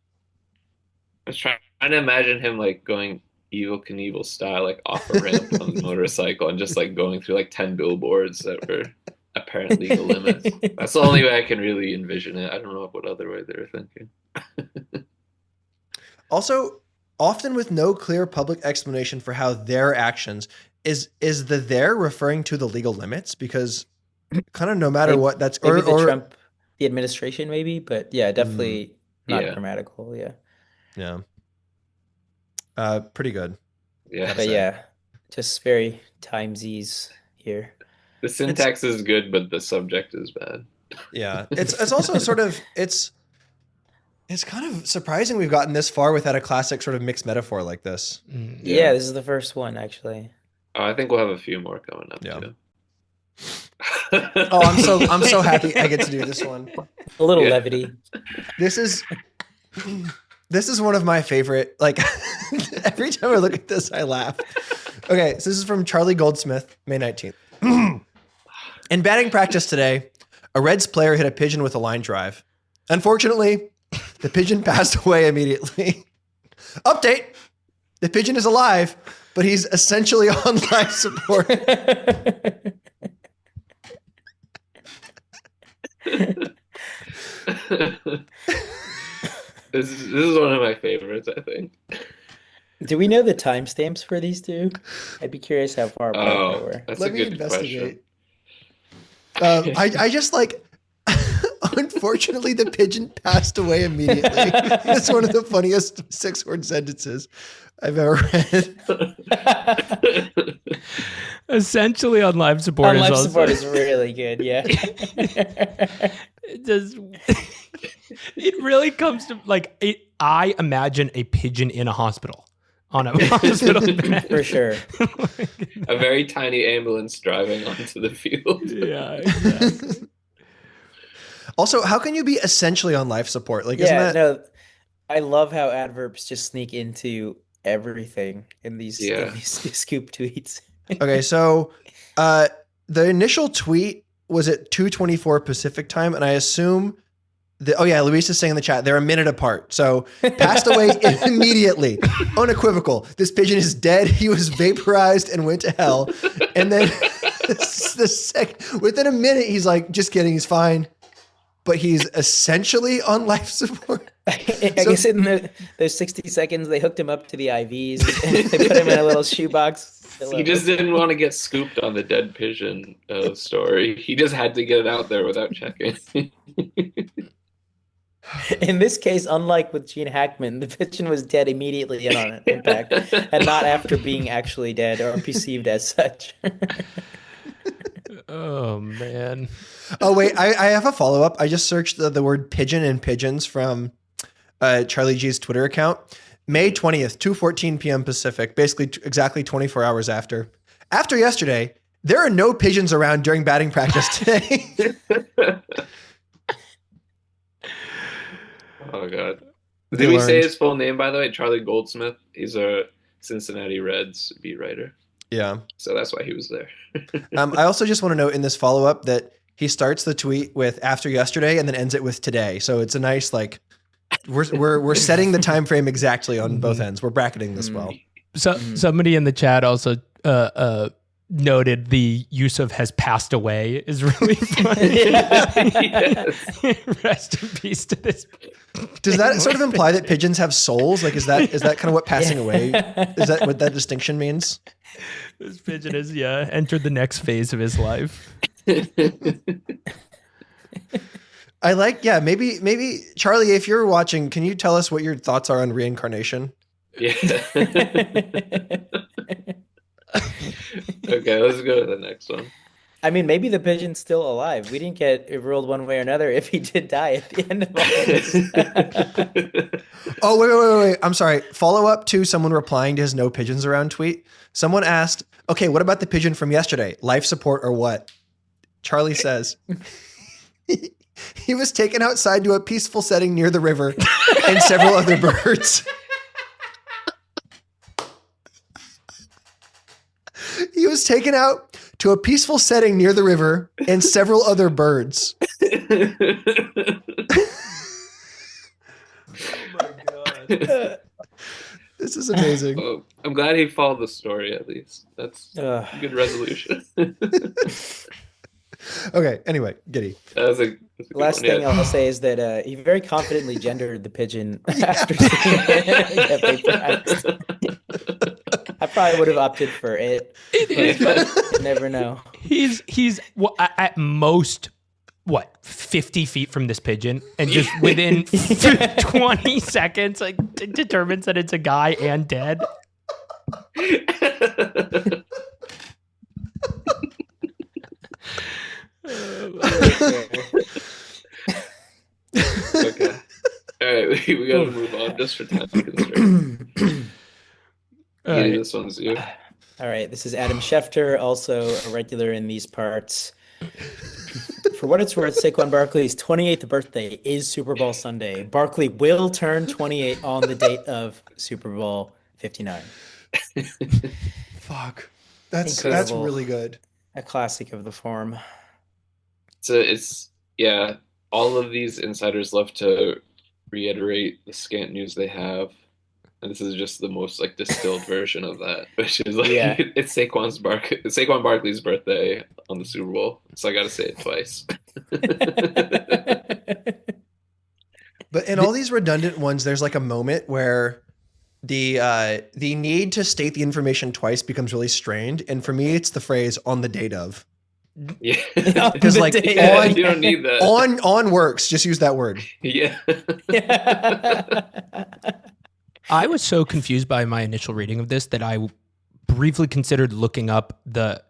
I was trying to imagine him like going Evel Knievel style, like off a ramp on a motorcycle and just like going through like 10 billboards that were apparent legal limits. That's the only way I can really envision it. I don't know what other way they're thinking. Also, often with no clear public explanation for how their actions is the "their" referring to the legal limits, because kind of no matter what that's maybe the administration maybe, but yeah, definitely not grammatical. Yeah. Pretty good. Yeah. But yeah, just very timesies here. The syntax is good, but the subject is bad. Yeah. It's also sort of it's kind of surprising we've gotten this far without a classic sort of mixed metaphor like this. Yeah, this is the first one actually. I think we'll have a few more coming up too. I'm so happy I get to do this one. A little levity. This is This is one of my favorite. Like every time I look at this, I laugh. Okay, so this is from Charlie Goldsmith, May 19th. In batting practice today, a Reds player hit a pigeon with a line drive. Unfortunately, the pigeon passed away immediately. Update: the pigeon is alive, but he's essentially on life support. This is one of my favorites, I think. Do we know the timestamps for these two? I'd be curious how far apart they were. That's Let a me good investigate. question. I just like, unfortunately, the pigeon passed away immediately. That's one of the funniest 6-word sentences I've ever read. Essentially on life support. On is life also, support is really good, yeah. It just it really comes to like I imagine a pigeon in a hospital on a hospital bed. For sure. A very tiny ambulance driving onto the field. Yeah, exactly. Also, how can you be essentially on life support? Like, isn't Yeah, that? no, I love how adverbs just sneak into everything in these scoop tweets. Okay, so the initial tweet was at 2:24 Pacific time, and I assume Luis is saying in the chat they're a minute apart. So passed away immediately, unequivocal. This pigeon is dead. He was vaporized and went to hell. And then within a minute, he's like, just kidding, he's fine. But he's essentially on life support. I guess in those 60 seconds, they hooked him up to the IVs. They put him in a little shoebox. He just didn't want to get scooped on the dead pigeon story. He just had to get it out there without checking. In this case, unlike with Gene Hackman, the pigeon was dead immediately on impact, and not after being actually dead or perceived as such. Oh man. Oh wait, I have a follow-up. I just searched the word pigeon and pigeons from Charlie G's Twitter account. May 20th, 2:14 p.m. Pacific, basically exactly 24 hours after. After yesterday, there are no pigeons around during batting practice today. Oh god. Did we say his full name, by the way? Charlie Goldsmith. He's a Cincinnati Reds beat writer. Yeah. So that's why he was there. I also just want to note in this follow-up that he starts the tweet with after yesterday and then ends it with today. So it's a nice, like, we're setting the time frame exactly on both ends. We're bracketing this well. So somebody in the chat also noted the use of "has passed away" is really funny. Rest in peace to this. Does that sort of imply that pigeons have souls? Like, is that kind of what passing away? Is that what that distinction means? This pigeon has entered the next phase of his life. I like, maybe Charlie, if you're watching, can you tell us what your thoughts are on reincarnation? Yeah. Okay, let's go to the next one. I mean, maybe the pigeon's still alive. We didn't get it ruled one way or another if he did die at the end of all this. Oh, wait. I'm sorry. Follow up to someone replying to his "no pigeons around" tweet. Someone asked, okay, what about the pigeon from yesterday? Life support or what? Charlie says, he was taken outside to a peaceful setting near the river and several other birds. He was taken out to a peaceful setting near the river and several other birds. Oh my god. This is amazing. Oh, I'm glad he followed the story at least. That's a good resolution. Okay, anyway, Giddy. That was a Last thing I'll say is that he very confidently gendered the pigeon after seeing it. I probably would have opted for it. But you never know. He's at most 50 feet from this pigeon, and just within 20 seconds, like determines that it's a guy and dead. Okay. All right, we got to move on just for time constraints. Right. This one's you. All right, this is Adam Schefter, also a regular in these parts. For what it's worth, Saquon Barkley's 28th birthday is Super Bowl Sunday. Barkley will turn 28 on the date of Super Bowl 59. Fuck. That's Incredible. really good. A classic of the form. It's all of these insiders love to reiterate the scant news they have. And this is just the most like distilled version of that, which is like it's Saquon Barkley's birthday on the Super Bowl, so I got to say it twice. But in all these redundant ones, there's like a moment where the need to state the information twice becomes really strained, and for me, it's the phrase "on the date of." Yeah, because like on, you don't need that. On works. Just use that word. Yeah. I was so confused by my initial reading of this that I briefly considered looking up the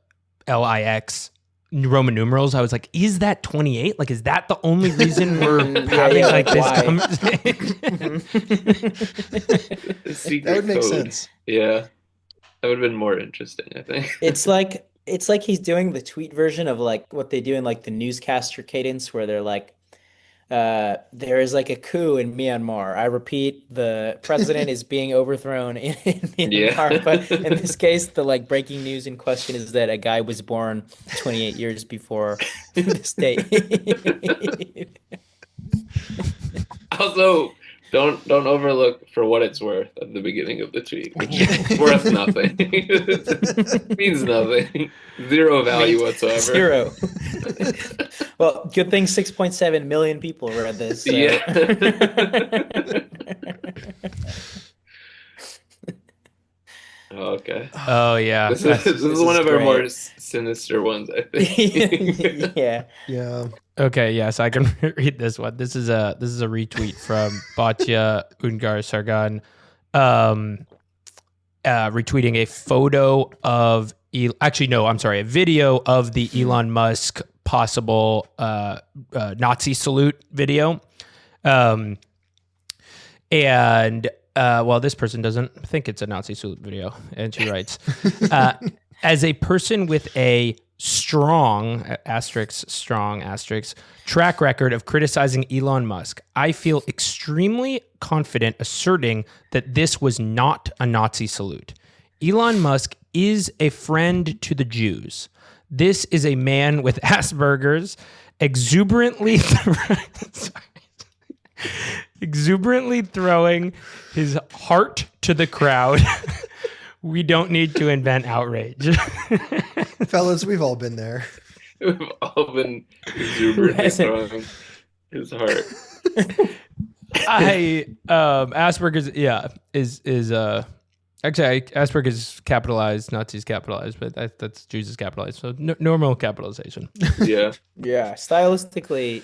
LIX Roman numerals. I was like, is that 28? Like, is that the only reason we're having like this conversation? That would make sense. Yeah. That would have been more interesting, I think. It's like he's doing the tweet version of like what they do in like the newscaster cadence where they're like, there is like a coup in Myanmar. I repeat, the president is being overthrown in Myanmar. But in this case, the like breaking news in question is that a guy was born 28 years before this date. Also, don't overlook for what it's worth at the beginning of the tweet. It's worth nothing. It means nothing. Zero value whatsoever. Zero. Well, good thing 6.7 million people read this. So. Yeah. Okay. Oh yeah. This is one of our more sinister ones, I think. Yeah. Yeah. Okay, yes, I can read this one. This is a retweet from Batya Ungar Sargan, retweeting a photo of a video of the Elon Musk possible Nazi salute video, and this person doesn't think it's a Nazi salute video, and she writes, as a person with a strong track record of criticizing Elon Musk, I feel extremely confident asserting that this was not a Nazi salute. Elon Musk is a friend to the Jews. This is a man with Asperger's, exuberantly throwing his heart to the crowd. We don't need to invent outrage. Fellas, we've all been there. We've all been exuberantly throwing his heart. Asperger's, is actually Asperger's capitalized, Nazis capitalized, but that's Jews is capitalized, so normal capitalization. Yeah. Yeah, stylistically,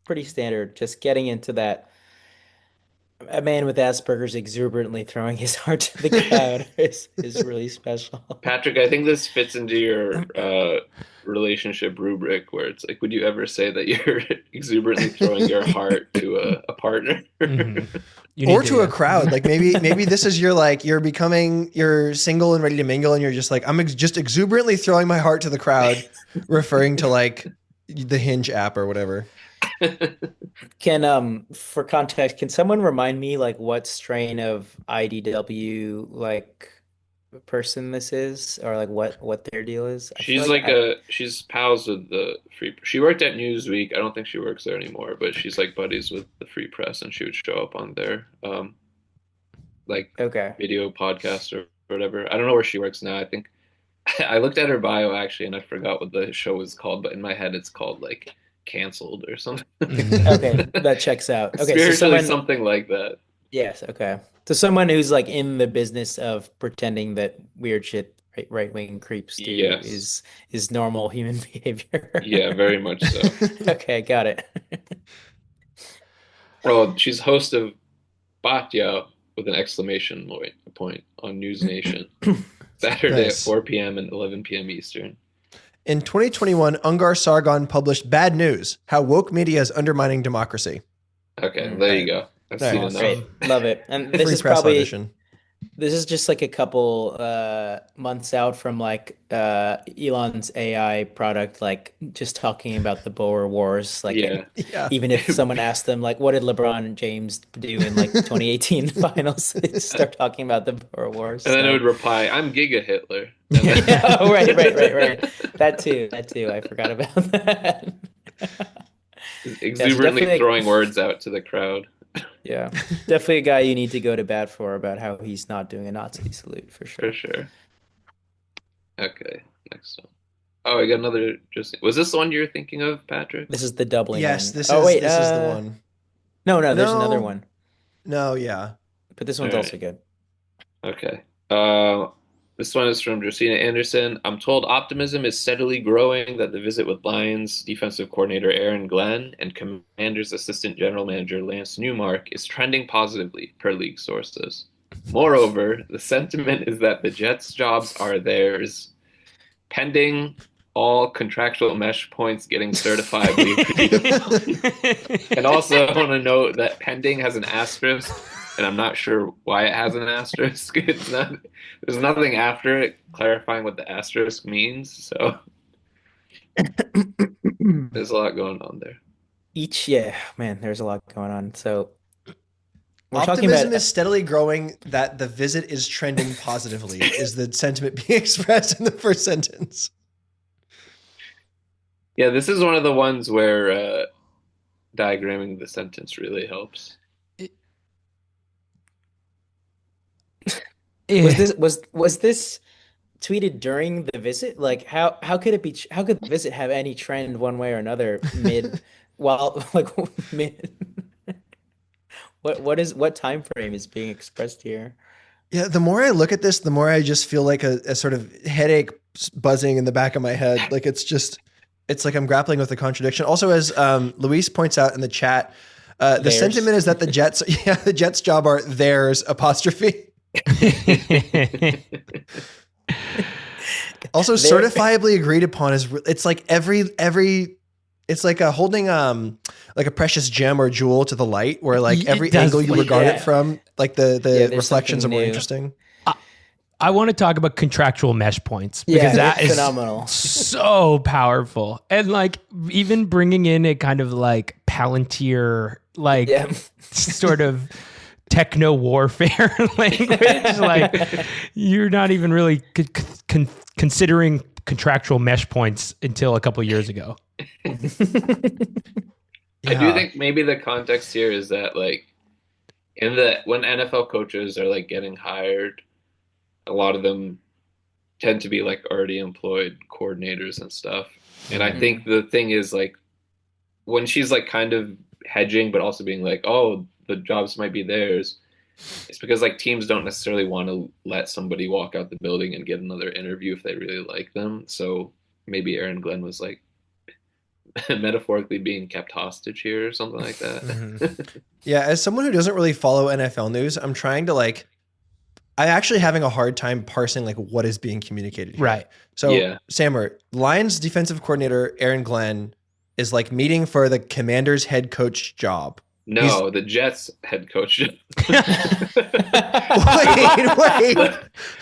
pretty standard. Just getting into that. A man with Asperger's exuberantly throwing his heart to the crowd is really special. Patrick, I think this fits into your relationship rubric where it's like, would you ever say that you're exuberantly throwing your heart to a partner? Mm-hmm. Or to a crowd? Like maybe this is you're single and ready to mingle, and you're just like, I'm just exuberantly throwing my heart to the crowd, referring to like the Hinge app or whatever. Can for context, can someone remind me like what strain of IDW like person this is, or like what their deal is? She's she's pals with the Free. She worked at Newsweek. I don't think she works there anymore, but she's like buddies with the Free Press, and she would show up on their video podcast or whatever. I don't know where she works now. I think I looked at her bio actually, and I forgot what the show was called, but in my head it's called like Canceled or something. Okay, that checks out. Okay, so something like that. Yes. Okay. So someone who's like in the business of pretending that weird shit right wing creeps do is normal human behavior. Yeah, very much so. Okay, got it. Well, she's host of Batya with an exclamation point on News Nation Saturday at 4 p.m. and 11 p.m. Eastern. In 2021, Ungar Sargon published Bad News: How Woke Media is Undermining Democracy. Okay, there you go. I've seen enough. Great. Love it. And this Free is press probably audition. This is just like a couple months out from like Elon's AI product, like just talking about the Boer Wars. Like, Yeah. Yeah. even if someone asked them, like, what did LeBron James do in like the 2018 finals, they start talking about the Boer Wars. And then it So- would reply, "I'm Giga Hitler." And then- Yeah, oh, right. That too. I forgot about that. exuberantly definitely- throwing words out to the crowd. Yeah, definitely a guy you need to go to bat for about how he's not doing a Nazi salute for sure. For sure. Okay, next one. Oh, I got another. Just was this the one you were thinking of, Patrick? This is the doubling Yes, one. this Oh, is wait, this is the one. No, there's No. another one, No, yeah. but this one's All also good. Okay. This one is from Josina Anderson. I'm told optimism is steadily growing that the visit with Lions defensive coordinator Aaron Glenn and Commanders assistant general manager Lance Newmark is trending positively, per league sources. Moreover, the sentiment is that the Jets' jobs are theirs, pending all contractual mesh points getting certifiably agreed upon. And also, I want to note that pending has an asterisk, and I'm not sure why it has an asterisk. There's nothing after it clarifying what the asterisk means, so there's a lot going on there. Man, there's a lot going on. So we're talking Optimism about is steadily growing that the visit is trending positively, is the sentiment being expressed in the first sentence. Yeah, this is one of the ones where diagramming the sentence really helps. was this tweeted during the visit? Like how could it be? How could the visit have any trend one way or another mid? While like mid. What time frame is being expressed here? Yeah, the more I look at this, the more I just feel like a sort of headache buzzing in the back of my head. Like it's like I'm grappling with a contradiction. Also, as Luis points out in the chat, the Theirs. sentiment is that the Jets' job are theirs apostrophe. Also, certifiably agreed upon is it's like every it's like holding like a precious gem or jewel to the light, where like every does angle you feel- regard yeah. it from, like the there's reflections are something more new. interesting. I want to talk about contractual mesh points because Yeah, that it's is phenomenal. so powerful. And like even bringing in a kind of like Palantir, like Yeah. sort of techno warfare language. Like you're not even really considering contractual mesh points until a couple of years ago. I do think maybe the context here is that like when NFL coaches are like getting hired, a lot of them tend to be like already employed coordinators and stuff. And I think the thing is like when she's like kind of hedging but also being like, oh, the jobs might be theirs, it's because like teams don't necessarily want to let somebody walk out the building and get another interview if they really like them. So maybe Aaron Glenn was like metaphorically being kept hostage here or something like that. Yeah, as someone who doesn't really follow NFL news, I'm trying to like, I'm actually having a hard time parsing like what is being communicated here. Right. So, Yeah. Sammer, Lions defensive coordinator Aaron Glenn is like meeting for the Commanders head coach job. No, the Jets head coach. Wait.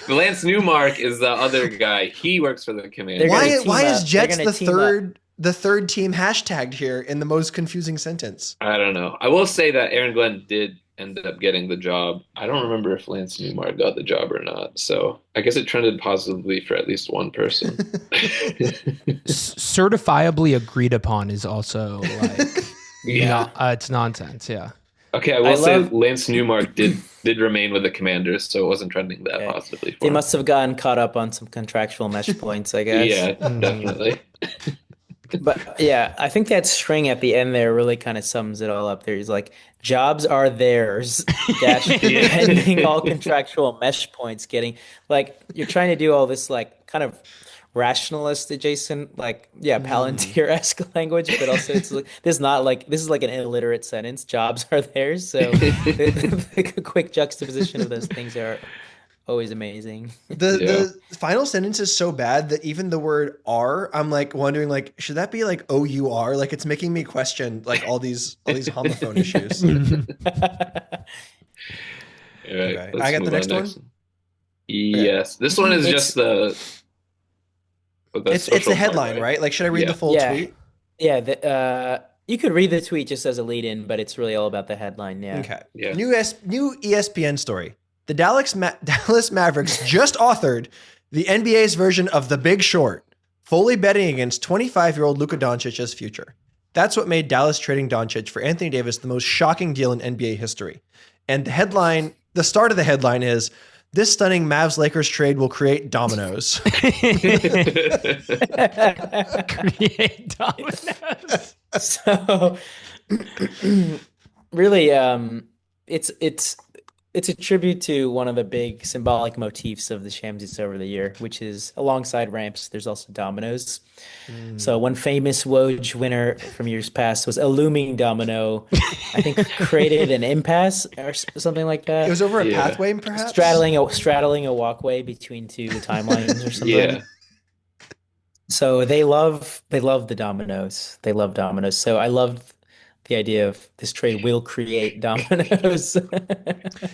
Lance Newmark is the other guy. He works for the Commanders. They're gonna Why team is up. Jets They're gonna team up. the third team hashtagged here in the most confusing sentence? I don't know. I will say that Aaron Glenn did end up getting the job. I don't remember if Lance Newmark got the job or not. So I guess it trended positively for at least one person. Certifiably agreed upon is also like Yeah. it's nonsense. Yeah. Okay, I will say love- Lance Newmark did remain with the Commanders, so it wasn't trending that Yeah. positively for They him. must have gotten caught up on some contractual mesh points, I guess. Yeah, definitely. But yeah, I think that string at the end there really kind of sums it all up. There's like jobs are theirs, dash pending all contractual mesh points getting like you're trying to do all this like kind of rationalist adjacent, like Palantir-esque language, but also it's like this is like an illiterate sentence. Jobs are theirs. So the quick juxtaposition of those things are always amazing. The final sentence is so bad that even the word "are," I'm like wondering, like, should that be like "our"? Like, it's making me question like all these homophone issues. All right, Okay. let's I got the move next on one? Yes. This one is just the It's the social part, headline, right? Like, should I read Yeah. the full tweet? Yeah, you could read the tweet just as a lead-in, but it's really all about the headline. Yeah. Okay. Yeah. New ESPN story. The Dallas Mavericks just authored the NBA's version of The Big Short, fully betting against 25-year-old Luka Doncic's future. That's what made Dallas trading Doncic for Anthony Davis the most shocking deal in NBA history. And the start of the headline is, this stunning Mavs-Lakers trade will create dominoes. Create dominoes. So really, it's a tribute to one of the big symbolic motifs of the SHAMSYS over the year, which is alongside ramps, there's also dominoes. So one famous Woj winner from years past was a looming domino, I think created an impasse or something like that. It was over a pathway, perhaps? Straddling a walkway between two timelines or something. Yeah. So they love the dominoes. They love dominoes. So I love the idea of this trade will create dominoes.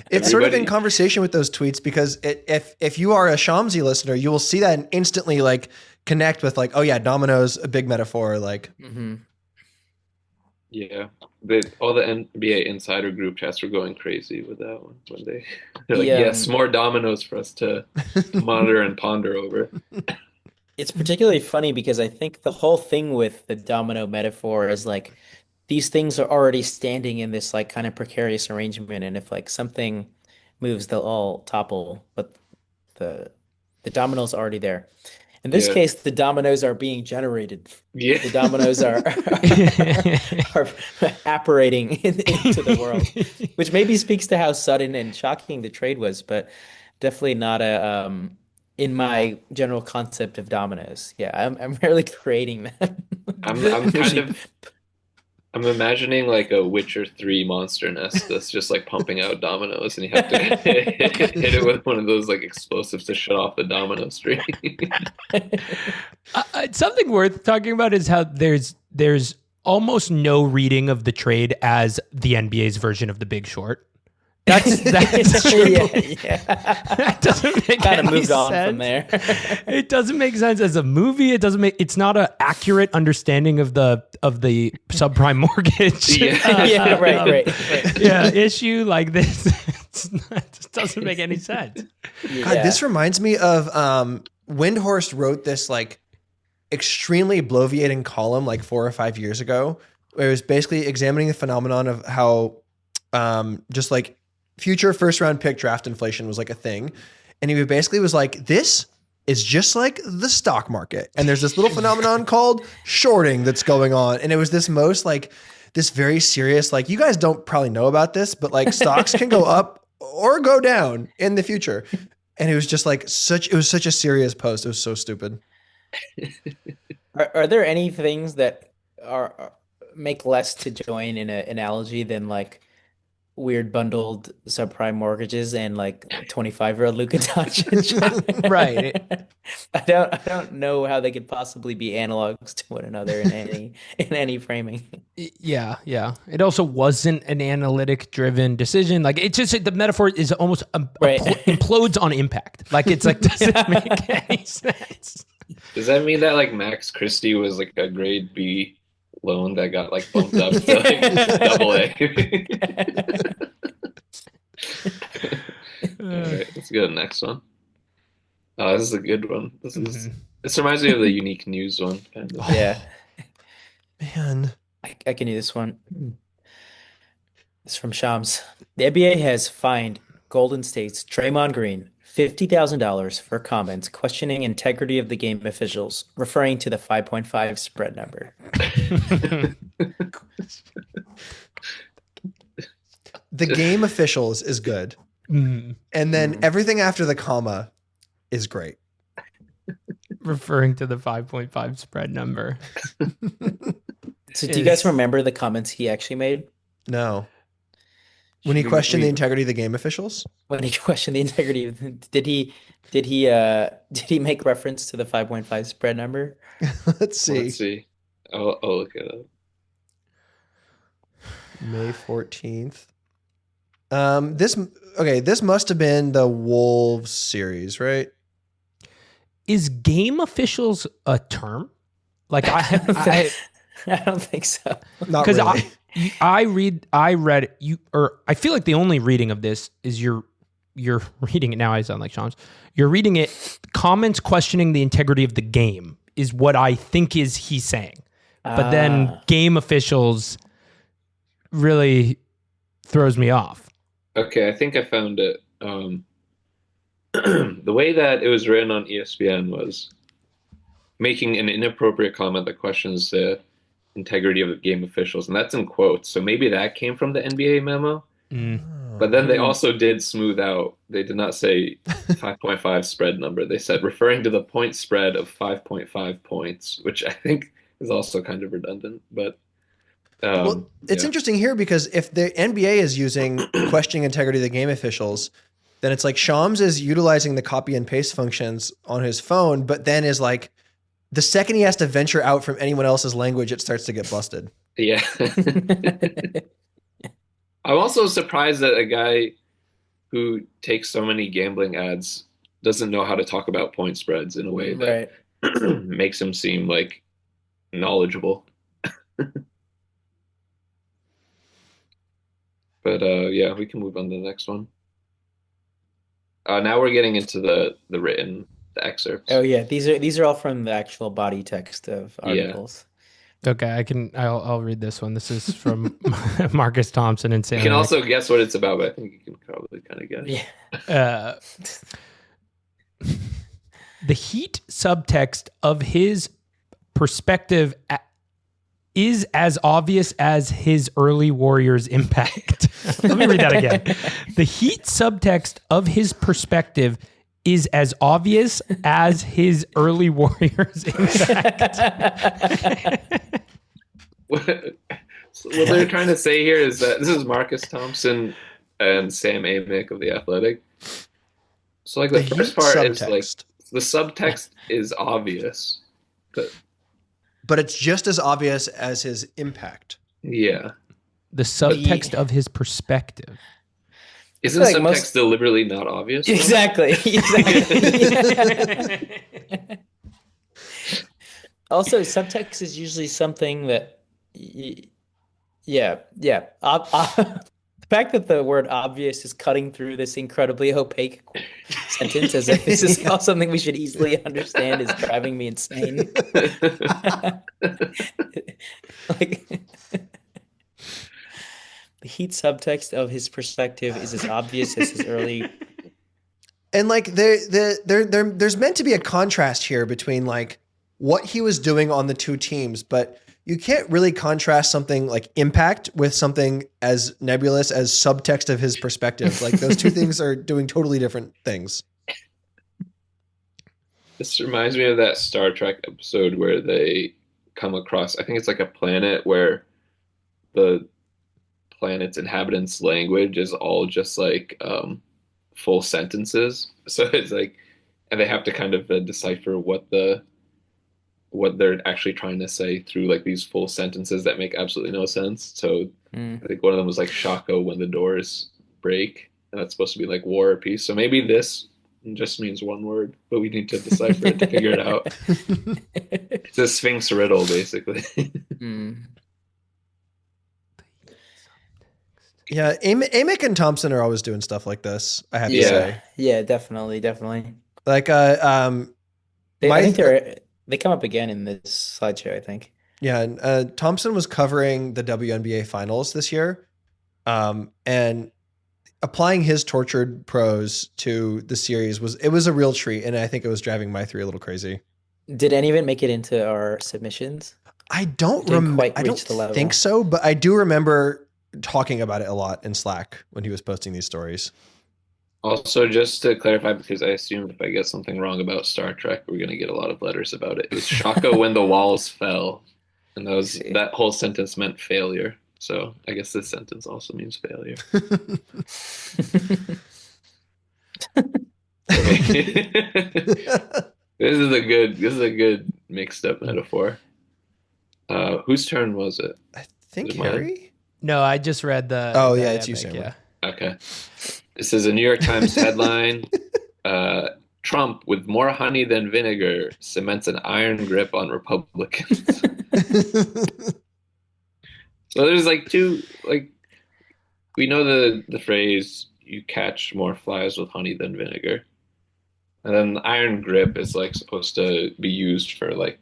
It's sort of in conversation with those tweets because if you are a Shamsi listener, you will see that and instantly like connect with like, oh yeah, dominoes, a big metaphor. Like, Yeah. All the NBA insider group chats were going crazy with that one when they're like, Yeah. yes, more dominoes for us to monitor and ponder over. It's particularly funny because I think the whole thing with the domino metaphor is like these things are already standing in this like kind of precarious arrangement, and if like something moves, they'll all topple, but the dominoes are already there. In this case, the dominoes are being generated. Yeah. The dominoes are apparating into the world, which maybe speaks to how sudden and shocking the trade was, but definitely not in my general concept of dominoes. Yeah, I'm rarely creating them. I'm imagining like a Witcher 3 monster nest that's just like pumping out dominoes, and you have to hit it with one of those like explosives to shut off the domino stream. Something worth talking about is how there's almost no reading of the trade as the NBA's version of The Big Short. That's true. Yeah. That doesn't make Kind of any moved on sense. from there. It doesn't make sense as a movie. It's not an accurate understanding of the subprime mortgage. Yeah, right. Yeah, issue like this. It just doesn't make any sense. God, this reminds me of Windhorst wrote this like extremely bloviating column like 4 or 5 years ago, where it was basically examining the phenomenon of how just like future first round pick draft inflation was like a thing. And he basically was like, this is just like the stock market. And there's this little phenomenon called shorting that's going on. And it was this this very serious, like, you guys don't probably know about this, but like stocks can go up or go down in the future. And it was just like it was such a serious post. It was so stupid. Are there any things that are make less to join in an analogy than like weird bundled subprime mortgages and like 25-year-old Luka Doncic? Right. I don't know how they could possibly be analogs to one another in any framing. Yeah. It also wasn't an analytic driven decision. Like it's just the metaphor is almost implodes on impact. Like it's like doesn't make any sense. Does that mean that like Max Christie was like a grade B loan that got like bumped up to like double A? All right, let's go to the next one. Oh, this is a good one. This reminds me of the unique news one. Kind of. Yeah, Man. I can do this one. It's from Shams. The NBA has fined Golden State's Draymond Green $50,000 for comments questioning integrity of the game officials, referring to the 5.5 spread number. The game officials is good. And then everything after the comma is great. Referring to the 5.5 spread number. So do you guys remember the comments he actually made? No. When he questioned the integrity of the game officials? When he questioned the integrity, did he make reference to the 5.5 spread number? Let's see. I'll look it up. May 14th. This must have been the Wolves series, right? Is game officials a term? Like I don't think so. Not really. I read you, or I feel like the only reading of this is you're reading it now. I sound like Shams. You're reading it. Comments questioning the integrity of the game is what I think he's saying. But then game officials really throws me off. Okay, I think I found it. The way that it was written on ESPN was making an inappropriate comment that questions the integrity of the game officials, and that's in quotes. So maybe that came from the NBA memo. But then they also did smooth out. They did not say 5.5 spread number. They said referring to the point spread of 5.5 points, which I think is also kind of redundant. But it's interesting here because if the NBA is using questioning integrity of the game officials, then it's like Shams is utilizing the copy and paste functions on his phone, but then is like, the second he has to venture out from anyone else's language, it starts to get busted. Yeah. I'm also surprised that a guy who takes so many gambling ads doesn't know how to talk about point spreads in a way that makes him seem like knowledgeable. But yeah, we can move on to the next one. Now we're getting into the excerpts. Oh yeah, these are all from the actual body text of articles. Okay, I'll read this one. This is from Marcus Thompson and Sam. You can also guess what it's about, but I think you can probably kind of guess. Yeah. The Heat subtext of his perspective is as obvious as his early Warriors impact. Let me read that again. The Heat subtext of his perspective is as obvious as his early Warriors impact. What they're trying to say here is that this is Marcus Thompson and Sam Amick of The Athletic. So like the first part is like the subtext is obvious, but it's just as obvious as his impact. Yeah. The subtext of his perspective. Isn't like subtext deliberately not obvious? Exactly. Also, subtext is usually something that, the fact that the word obvious is cutting through this incredibly opaque sentence as if this is all something we should easily understand is driving me insane. The Heat subtext of his perspective is as obvious as his early. And like there's meant to be a contrast here between like what he was doing on the two teams, but you can't really contrast something like impact with something as nebulous as subtext of his perspective. Like those two things are doing totally different things. This reminds me of that Star Trek episode where they come across, I think it's like a planet where the planet's inhabitants' language is all just like full sentences. So it's like, and they have to kind of decipher what they're actually trying to say through like these full sentences that make absolutely no sense. So I think one of them was like Shaka when the doors break, and that's supposed to be like war or peace. So maybe this just means one word, but we need to decipher it to figure it out. It's a Sphinx riddle, basically. Yeah, Amick and Thompson are always doing stuff like this, I have to say. Yeah, definitely. Like, I think they come up again in this slideshow, I think. Yeah, and Thompson was covering the WNBA finals this year, and applying his tortured prose to the series was a real treat, and I think it was driving my three a little crazy. Did any of it make it into our submissions? I don't think so, but I do remember talking about it a lot in Slack when he was posting these stories. Also, just to clarify, because I assumed if I get something wrong about Star Trek, we're going to get a lot of letters about it. It was Shaka when the walls fell, and that whole sentence meant failure. So I guess this sentence also means failure. This is a good mixed up metaphor. Whose turn was it? I think Harry. No, I just read the. Oh yeah, it's you, Sam. Yeah. Okay. This is a New York Times headline. Trump, with more honey than vinegar, cements an iron grip on Republicans. So there's like two, like, we know the phrase, you catch more flies with honey than vinegar. And then the iron grip is like supposed to be used for like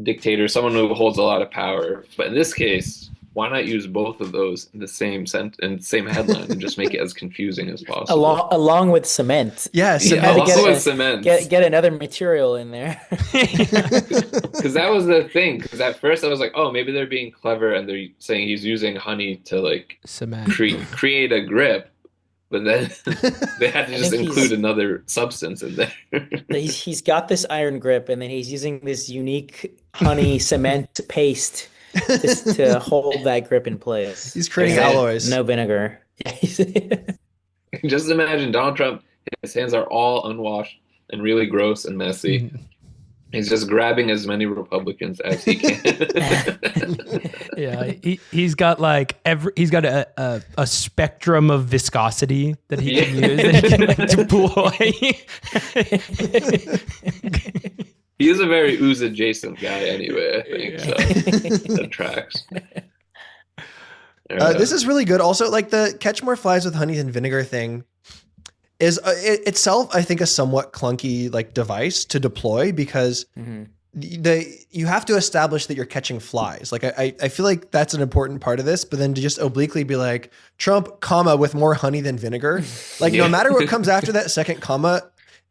dictator, someone who holds a lot of power. But in this case, why not use both of those in the same same headline and just make it as confusing as possible? Along with cement. Yeah, cement. Get another material in there. Because that was the thing. Because at first I was like, oh, maybe they're being clever and they're saying he's using honey to like Cement. create a grip. But then they had to just include another substance in there. He's got this iron grip, and then he's using this unique honey cement paste just to hold that grip in place. He's creating alloys. No vinegar. Just imagine Donald Trump, his hands are all unwashed and really gross and messy. Mm-hmm. He's just grabbing as many Republicans as he can. Yeah, he's got like he's got a spectrum of viscosity that he can use that he can like deploy. He is a very ooze adjacent guy anyway, I think. So that tracks. This is really good. Also, like the catch more flies with honey than vinegar thing is itself, I think, a somewhat clunky like device to deploy because you have to establish that you're catching flies. Like I feel like that's an important part of this, but then to just obliquely be like Trump, comma, with more honey than vinegar, like no matter what comes after that second comma,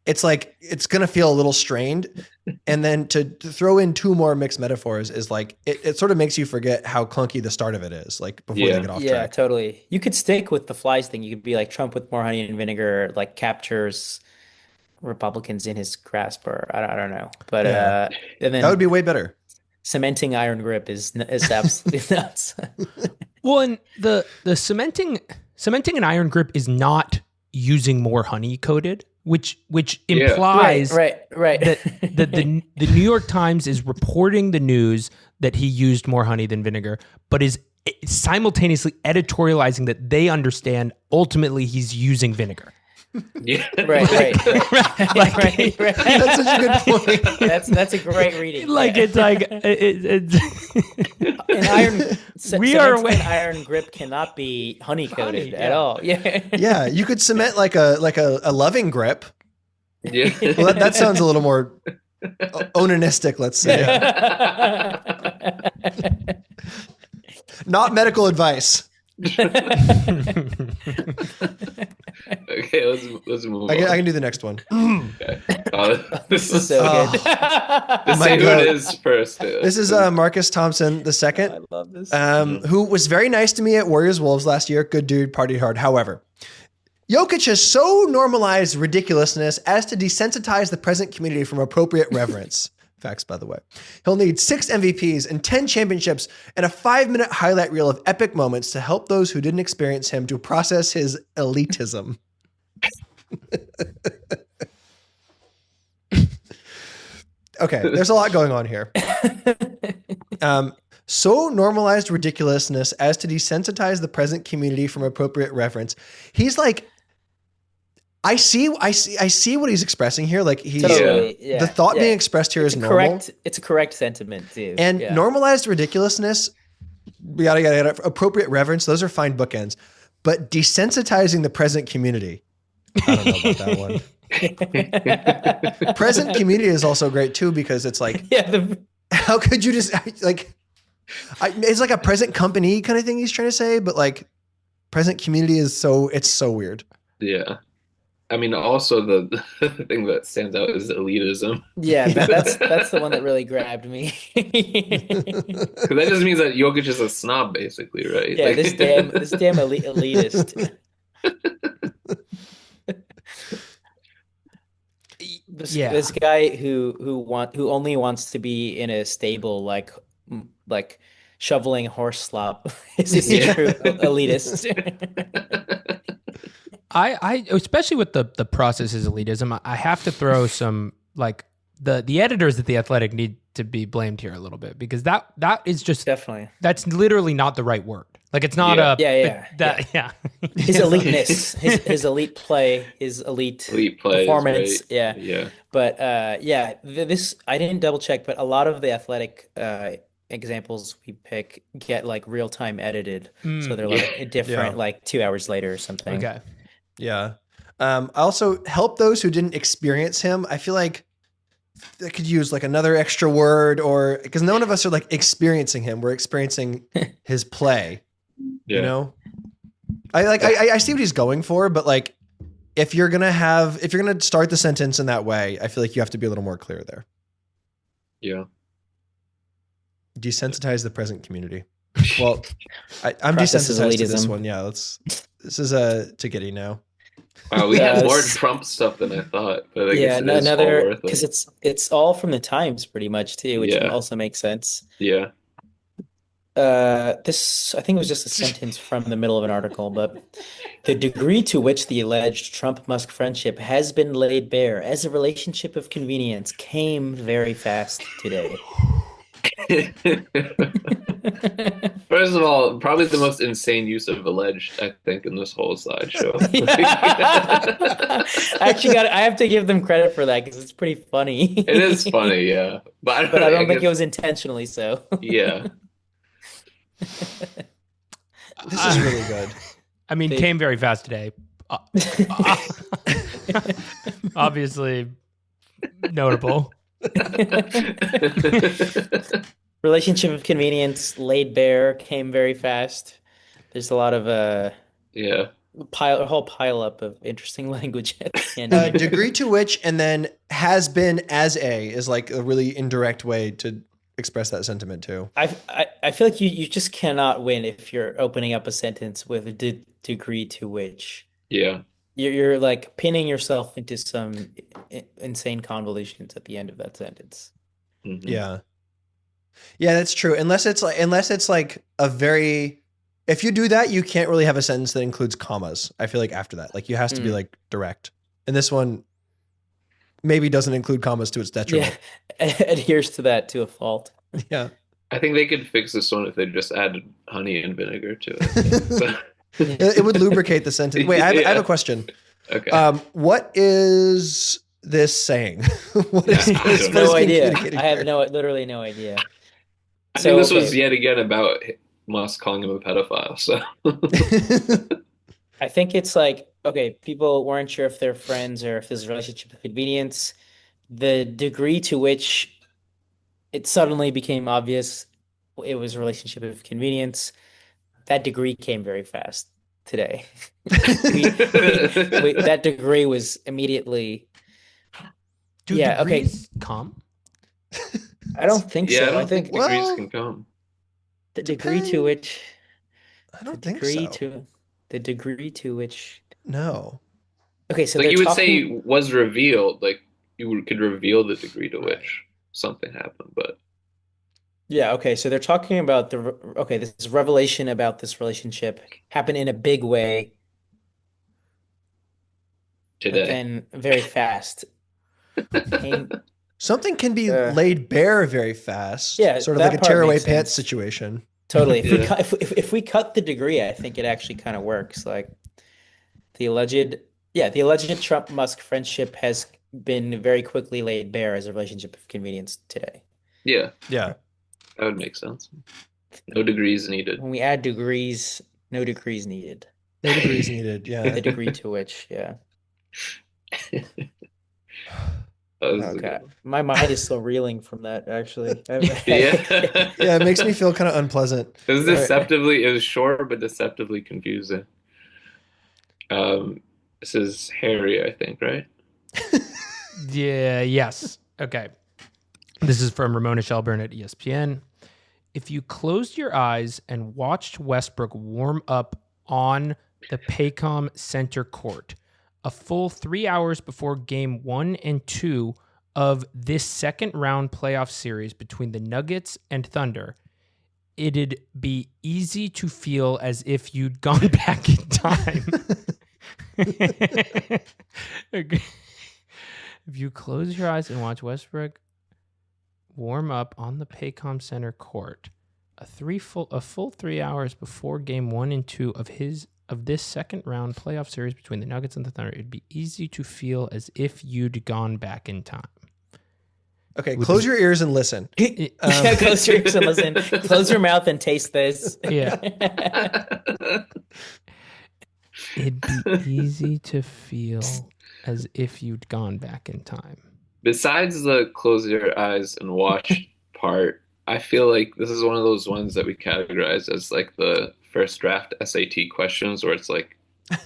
it's like it's gonna feel a little strained. And then to throw in two more mixed metaphors is like it sort of makes you forget how clunky the start of it is, like before they get off track. Yeah, totally. You could stick with the flies thing. You could be like Trump with more honey and vinegar, like captures Republicans in his grasp, or I don't know. But and then that would be way better. Cementing iron grip is absolutely nuts. Well, and the cementing an iron grip is not using more honey coated, which implies right. that the New York Times is reporting the news that he used more honey than vinegar, but is simultaneously editorializing that they understand ultimately he's using vinegar. Yeah, right. Like, That's such a good point. That's a great reading. Like it's like it's an iron. An iron grip cannot be honey coated at all. Yeah, yeah. You could cement like a loving grip. Yeah. Well, that sounds a little more onanistic, let's say. Not medical advice. Okay, let's move on. I can do the next one. Okay. This is so good. Let's say who it is first. This is Marcus Thompson II. I love this. Who was very nice to me at Warriors Wolves last year. Good dude, partied hard. However, Jokic has so normalized ridiculousness as to desensitize the present community from appropriate reverence. Facts, by the way. He'll need 6 MVPs and 10 championships and a 5-minute highlight reel of epic moments to help those who didn't experience him to process his elitism. Okay, there's a lot going on here. So normalized ridiculousness as to desensitize the present community from appropriate reverence. He's like, I see what he's expressing here. Like he's the thought being expressed here is normal. It's a correct sentiment too. And normalized ridiculousness, yada, appropriate reverence. Those are fine bookends. But desensitizing the present community, I don't know about that one. Present community is also great too because it's like, how could you just like? It's like a present company kind of thing he's trying to say, but like present community is so weird. Yeah. I mean, also the thing that stands out is elitism. Yeah, that's the one that really grabbed me. Because that just means that Jokic is a snob, basically, right? Yeah, this damn elitist. This guy who only wants to be in a stable like shoveling horse slop is a true elitist. I especially with the process is elitism, I have to throw some like the editors at The Athletic need to be blamed here a little bit because that is just definitely, that's literally not the right word. Like it's not Yeah. yeah. His eliteness, his elite play, his elite play performance. is great. Yeah. But this I didn't double check, but a lot of the athletic examples we pick get like real time edited, so they're like different, like 2 hours later or something. Okay. Yeah. I also help those who didn't experience him. I feel like they could use like another extra word, or because none of us are like experiencing him. We're experiencing his play. Yeah. You know, I see what he's going for, but like if you're gonna start the sentence in that way, I feel like you have to be a little more clear there. Yeah. Desensitize the present community. Well, I'm Process is desensitized to this elitism. one. Yeah, this is a Tickety now. Wow, we had more this- Trump stuff than I thought, but I Yeah, guess it is all another worth because it. it's all from the Times pretty much too, which Yeah. also makes sense. Yeah. This I think it was just a sentence from the middle of an article, but the degree to which the alleged Trump-Musk friendship has been laid bare as a relationship of convenience came very fast today. First of all, probably the most insane use of alleged, I think, in this whole slideshow. I have to give them credit for that because it's pretty funny. It is funny, yeah. But But I don't think guess- it was intentionally so. Yeah. This is really good. I mean, came very fast today. Obviously notable. Relationship of convenience laid bare came very fast. There's a lot of Yeah. a whole pile up of interesting language at the end. Degree to which, and then has been as a is like a really indirect way to express that sentiment too. I feel like you just cannot win if you're opening up a sentence with a degree to which. Yeah. You're like pinning yourself into some insane convolutions at the end of that sentence. Mhm. Yeah, that's true. Unless it's like a very, if you do that, you can't really have a sentence that includes commas. I feel like after that, like you has to be like direct. And this one maybe doesn't include commas to its detriment. Yeah, adheres to that to a fault. Yeah. I think they could fix this one if they just added honey and vinegar to it. So- It would lubricate the sentence. Wait, I have a question. okay. What is this saying? What is I have being No idea. communicated I have here? literally no idea. I think this was okay. yet again about Musk calling him a pedophile. So I think it's like, okay, people weren't sure if they're friends or if there's a relationship of convenience. The degree to which it suddenly became obvious it was a relationship of convenience, that degree came very fast today. That degree was immediately. Do Yeah, okay. degrees come? I don't think yeah, I so. don't I think think degrees well, can come. the degree to which I don't the think degree so. to the degree to which. No. Okay, so Like they're you would talking. say was revealed, like could reveal the degree to which something happened, but Yeah, okay, so they're talking about this revelation about this relationship happened in a big way, but today. then very fast. Came- Something can be Uh, laid bare very fast. Yeah, Sort of that like a part tearaway makes pants sense. situation. Totally. If we Yeah. cut if we cut the degree, I think it actually kind of works. Like the alleged Trump-Musk friendship has been very quickly laid bare as a relationship of convenience today. Yeah, Yeah. that would make sense. No degrees needed. When we add degrees, no degrees needed. No degrees needed. Yeah. The degree to which, yeah. That was a Okay. good one. My mind is still reeling from that, actually. Yeah. Yeah, it makes me feel kind of unpleasant. It was deceptively, it was short but deceptively confusing. This is Harry, I think, right? Yeah, yes. Okay. This is from Ramona Shelburne at ESPN. If you closed your eyes and watched Westbrook warm up on the Paycom Center court a full 3 hours before game 1 and 2 of this second round playoff series between the Nuggets and Thunder, it'd be easy to feel as if you'd gone back in time. Okay. If you close your eyes and watch Westbrook warm up on the Paycom Center court a full 3 hours before game 1 and 2 of this second round playoff series between the Nuggets and the Thunder, it'd be easy to feel as if you'd gone back in time. Okay, close your ears and listen. Yeah, close your ears and listen. Close your mouth and taste this. Yeah. It'd be easy to feel as if you'd gone back in time. Besides the close your eyes and watch part, I feel like this is one of those ones that we categorize as like the first draft SAT questions where it's like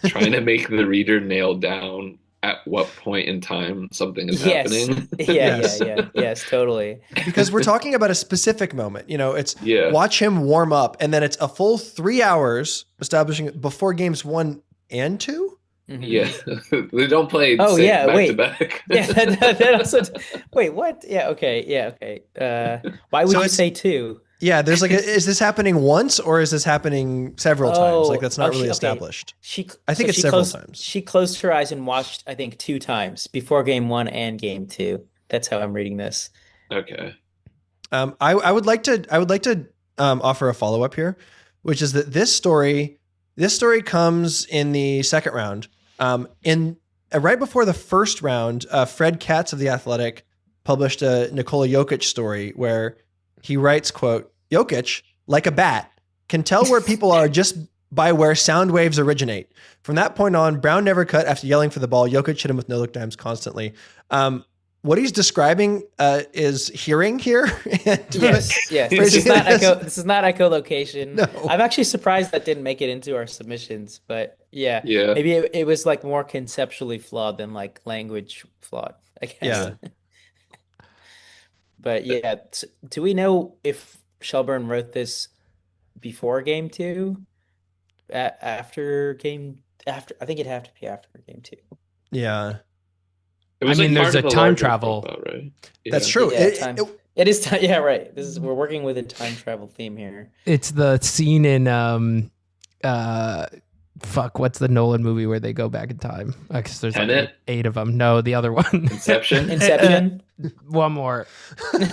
trying to make the reader nail down at what point in time something is happening. Yes, totally. Because we're talking about a specific moment. You know, it's watch him warm up, and then it's a full 3 hours establishing before games 1 and 2. Mm-hmm. Yeah, they don't play. Oh yeah, back wait. to back. Yeah, that also. Wait, what? Yeah, okay. Why would you say 2? Yeah, there's like, is this happening once or is this happening several times? Like that's not really established. I think it's several times. She closed her eyes and watched, I think, 2 times before game 1 and game 2. That's how I'm reading this. Okay. I would like to offer a follow up here, which is that this story comes in the second round. Right before the first round, Fred Katz of The Athletic published a Nikola Jokic story where he writes, quote, "Jokic, like a bat, can tell where people are just by where sound waves originate. From that point on, Brown never cut after yelling for the ball. Jokic hit him with no-look dimes constantly." What he's describing is hearing here. Yes. This is not echolocation. No. I'm actually surprised that didn't make it into our submissions, but yeah. Maybe it was like more conceptually flawed than like language flawed, I guess. Yeah. But yeah, do we know if Shelburne wrote this before game 2? After? I think it'd have to be after game 2. Yeah. I mean, there's a time travel. Profile, right? That's true. Yeah, it is. Yeah, right. We're working with a time travel theme here. It's the scene in what's the Nolan movie where they go back in time? Because there's like 8 of them. No, the other one. Inception. One more. Looper?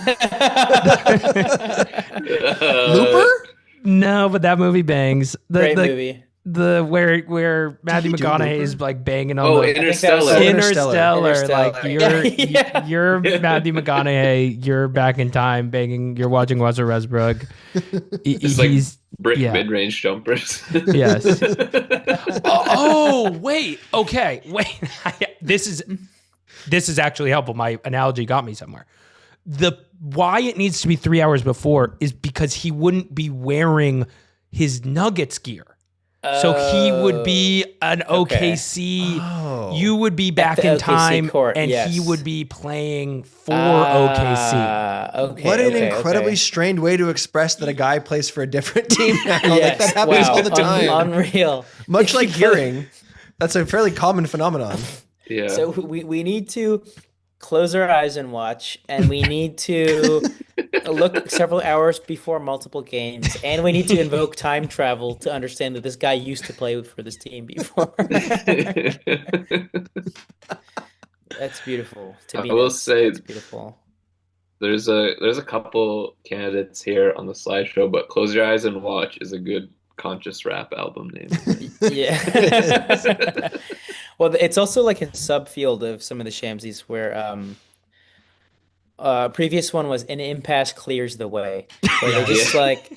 No, but that movie bangs. Great movie. Where Matthew McConaughey is like banging on Interstellar. Like you're Matthew McConaughey, you're back in time banging, you're watching Russell Westbrook. It's like brick mid-range jumpers. Yes. Wait. This is actually helpful. My analogy got me somewhere. Why it needs to be 3 hours before is because he wouldn't be wearing his Nuggets gear. So he would be an OKC. Oh. You would be back in time, court, and he would be playing for OKC. What an incredibly strained way to express that a guy plays for a different team now. Like that happens all the time. Unreal. Much like hearing, that's a fairly common phenomenon. Yeah. So we need to close our eyes and watch, and we need to look several hours before multiple games, and we need to invoke time travel to understand that this guy used to play for this team before. That's beautiful. I will say it's beautiful. There's a couple candidates here on the slideshow, but Close Your Eyes and Watch is a good conscious rap album name. Yeah. Well, it's also like a subfield of some of the SHAMSYS where previous one was an impasse clears the way, where they just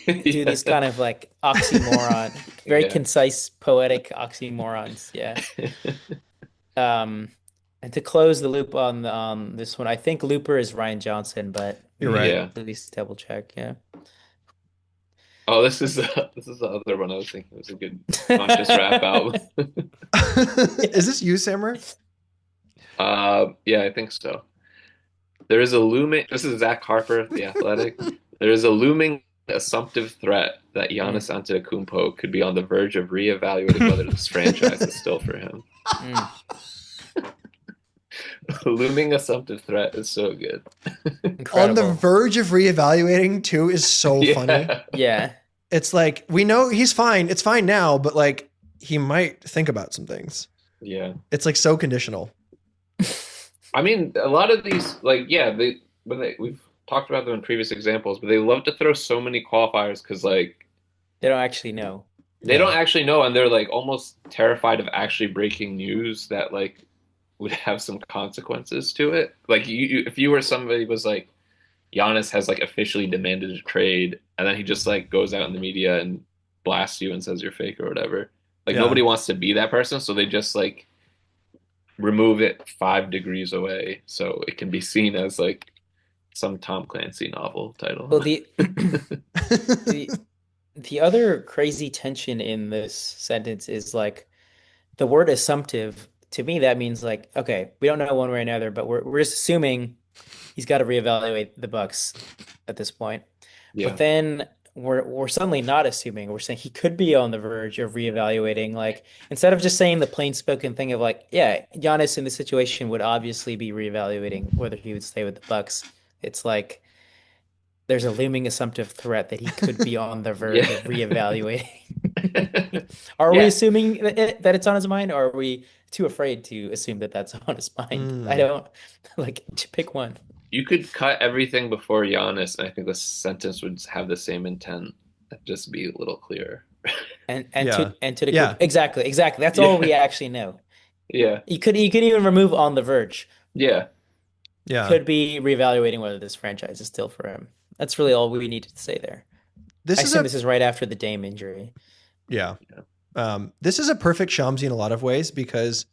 do these kind of like oxymoron, very concise poetic oxymorons. Yeah. And to close the loop on this one, I think Looper is Ryan Johnson, but you're right. Yeah. At least double check. Yeah. Oh, this is the other one I was thinking was a good conscious rap album. Is this you, Sammer? Yeah, I think so. There is a looming. This is Zach Harper of The Athletic. There is a looming assumptive threat that Giannis Antetokounmpo could be on the verge of reevaluating whether this franchise is still for him. Looming assumptive threat is so good. On the verge of reevaluating too is so funny. Yeah. It's like, we know he's fine. It's fine now, but like he might think about some things. Yeah. It's like so conditional. I mean, a lot of these, like, yeah, we've talked about them in previous examples, but they love to throw so many qualifiers because like They don't actually know. they don't actually know, and they're like almost terrified of actually breaking news that like would have some consequences to it. Like if you were somebody was like Giannis has like officially demanded a trade, and then he just like goes out in the media and blasts you and says you're fake or whatever. Like nobody wants to be that person, so they just like remove it 5 degrees away so it can be seen as like some Tom Clancy novel title. Well, the other crazy tension in this sentence is like the word assumptive. To me, that means like, okay, we don't know one way or another, but we're just assuming he's got to reevaluate the Bucks at this point. Yeah. But then we're suddenly not assuming. We're saying he could be on the verge of reevaluating. Like instead of just saying the plain spoken thing of like, yeah, Giannis in this situation would obviously be reevaluating whether he would stay with the Bucks. It's like there's a looming assumptive threat that he could be on the verge of reevaluating. Are we assuming that it's on his mind, or are we too afraid to assume that that's on his mind? I don't like to pick one. You could cut everything before Giannis, and I think the sentence would have the same intent. Just be a little clearer. And to the exactly. That's all we actually know. Yeah. You could even remove on the verge. Yeah. Yeah. Could be reevaluating whether this franchise is still for him. That's really all we needed to say there. I assume this is right after the Dame injury. Yeah. This is a perfect Shamsi in a lot of ways because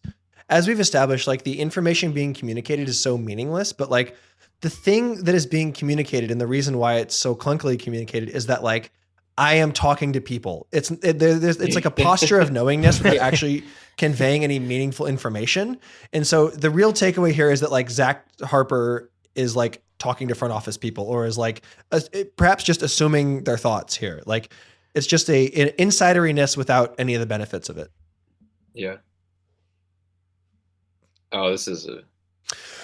as we've established, like the information being communicated is so meaningless, but like the thing that is being communicated and the reason why it's so clunkily communicated is that like I am talking to people. It's like a posture of knowingness without actually conveying any meaningful information. And so the real takeaway here is that like Zach Harper is like talking to front office people or is like perhaps just assuming their thoughts here. Like it's just an insideriness without any of the benefits of it. Yeah. Oh, this is a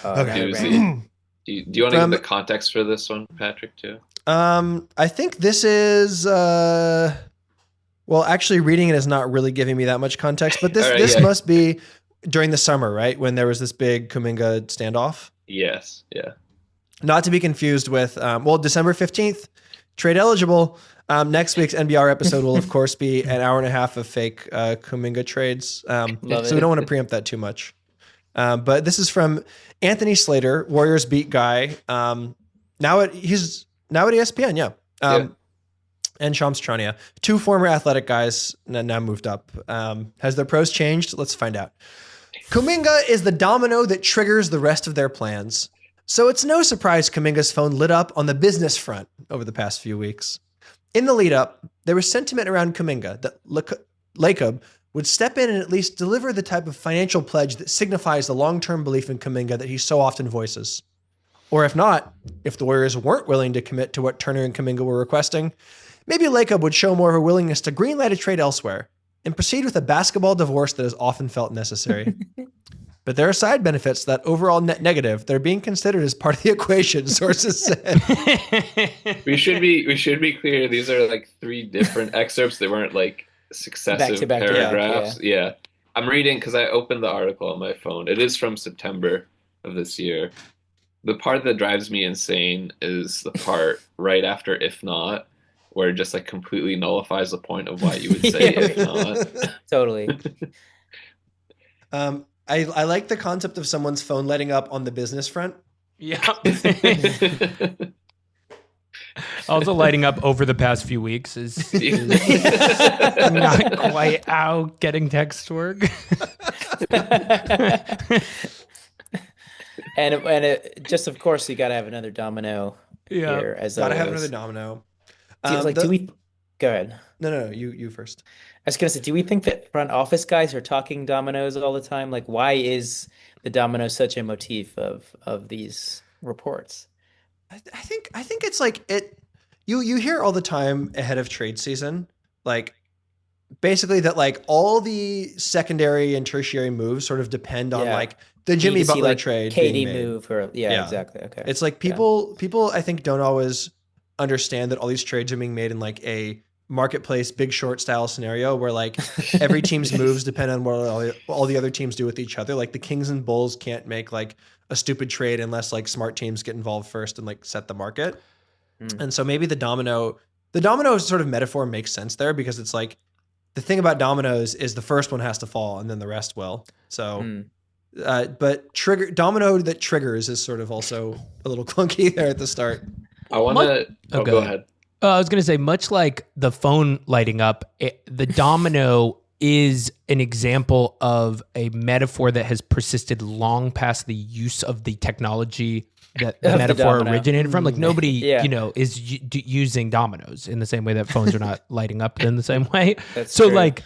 okay. Do you want to give the context for this one, Patrick, too? I think this is well, actually reading it is not really giving me that much context, but this must be during the summer, right? When there was this big Kuminga standoff. Yes. Yeah. Not to be confused with December 15th, trade eligible. Next week's NBR episode will of course be an hour and a half of fake Kuminga trades. So we don't want to preempt that too much. But this is from Anthony Slater, Warriors beat guy. He's now at ESPN, and Shams Charania, 2 former Athletic guys now moved up. Has their pros changed? Let's find out. Kuminga is the domino that triggers the rest of their plans. So it's no surprise Kuminga's phone lit up on the business front over the past few weeks. In the lead up, there was sentiment around Kuminga that Lacob would step in and at least deliver the type of financial pledge that signifies the long-term belief in Kuminga that he so often voices. Or if not, if the Warriors weren't willing to commit to what Turner and Kuminga were requesting, maybe Lacob would show more of a willingness to greenlight a trade elsewhere and proceed with a basketball divorce that is often felt necessary. But there are side benefits that overall net negative that are being considered as part of the equation, sources said. We should be clear. These are like 3 different excerpts. They weren't like successive paragraphs. Yeah. I'm reading because I opened the article on my phone. It is from September of this year. The part that drives me insane is the part right after if not, where it just like completely nullifies the point of why you would say if not. Totally. I like the concept of someone's phone lighting up on the business front. Yeah. Also lighting up over the past few weeks is not quite how getting text work. and it, just of course you got to have another domino here. Got to have another domino. Do we go ahead? No, you first. I was gonna say, do we think that front office guys are talking dominoes all the time? Like, why is the domino such a motif of these reports? I think it's like it. You hear all the time ahead of trade season, like basically that like all the secondary and tertiary moves sort of depend on like the Jimmy Butler trade, KD move, or exactly. Okay, it's like people I think don't always understand that all these trades are being made in like a marketplace Big Short style scenario where like every team's moves depend on what all the other teams do with each other. Like the Kings and Bulls can't make like a stupid trade unless like smart teams get involved first and like set the market. And so maybe the domino sort of metaphor makes sense there, because it's like the thing about dominoes is the first one has to fall and then the rest will. So, but domino that triggers is sort of also a little clunky there at the start. I want to go ahead. I was going to say, much like the phone lighting up, the domino is an example of a metaphor that has persisted long past the use of the technology that the metaphor originated from. Like nobody, is using dominoes in the same way that phones are not lighting up in the same way. That's so true. like,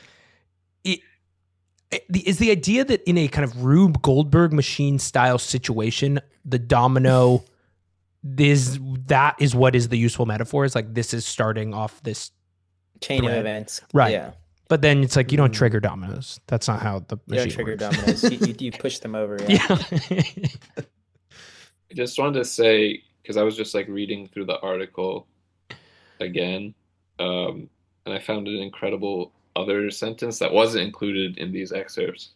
is the idea that in a kind of Rube Goldberg machine style situation, the domino is what is the useful metaphor? Is like, this is starting off this chain thread. of events. Right. Yeah. But then it's like, you don't trigger dominoes. That's not how the You machine don't trigger works. dominoes. You push them over. Yeah. I just wanted to say, because I was just like reading through the article again, and I found an incredible other sentence that wasn't included in these excerpts.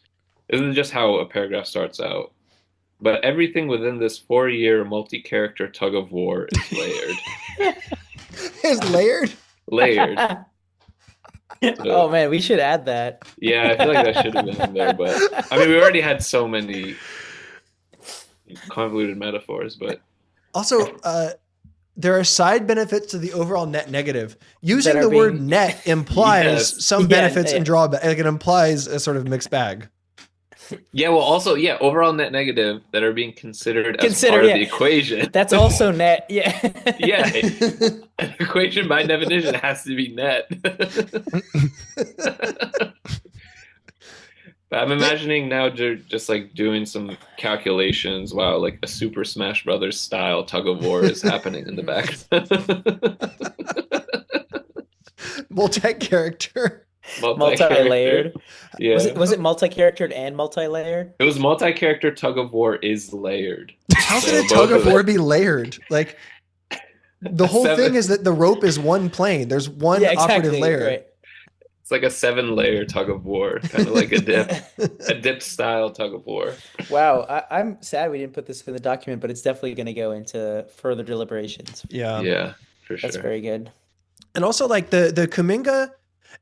This is just how a paragraph starts out. But everything within this 4-year multi-character tug of war is layered. Is layered? Layered. Oh man, we should add that. Yeah, I feel like that should have been in there, but I mean, we already had so many convoluted metaphors, but Also, there are side benefits to the overall net negative. Using the word net implies some benefits and drawbacks. Like it implies a sort of mixed bag. yeah, well, also, overall net negative that are being considered as part of the equation. That's also net. Yeah. Yeah, an equation by definition has to be net. But I'm imagining now just like doing some calculations while like a Super Smash Brothers style tug of war is happening in the back. Multi-character. Multi-layered. Yeah. Was it multi-charactered and multi-layered? It was multi-character tug of war is layered. How can a tug of war be layered? Like the whole thing is that the rope is one plane. There's one operative layer. Right. It's like a 7-layer tug of war, kind of like a dip style tug of war. Wow, I'm sad we didn't put this in the document, but it's definitely going to go into further deliberations. Yeah, for sure. That's very good. And also like the Kuminga,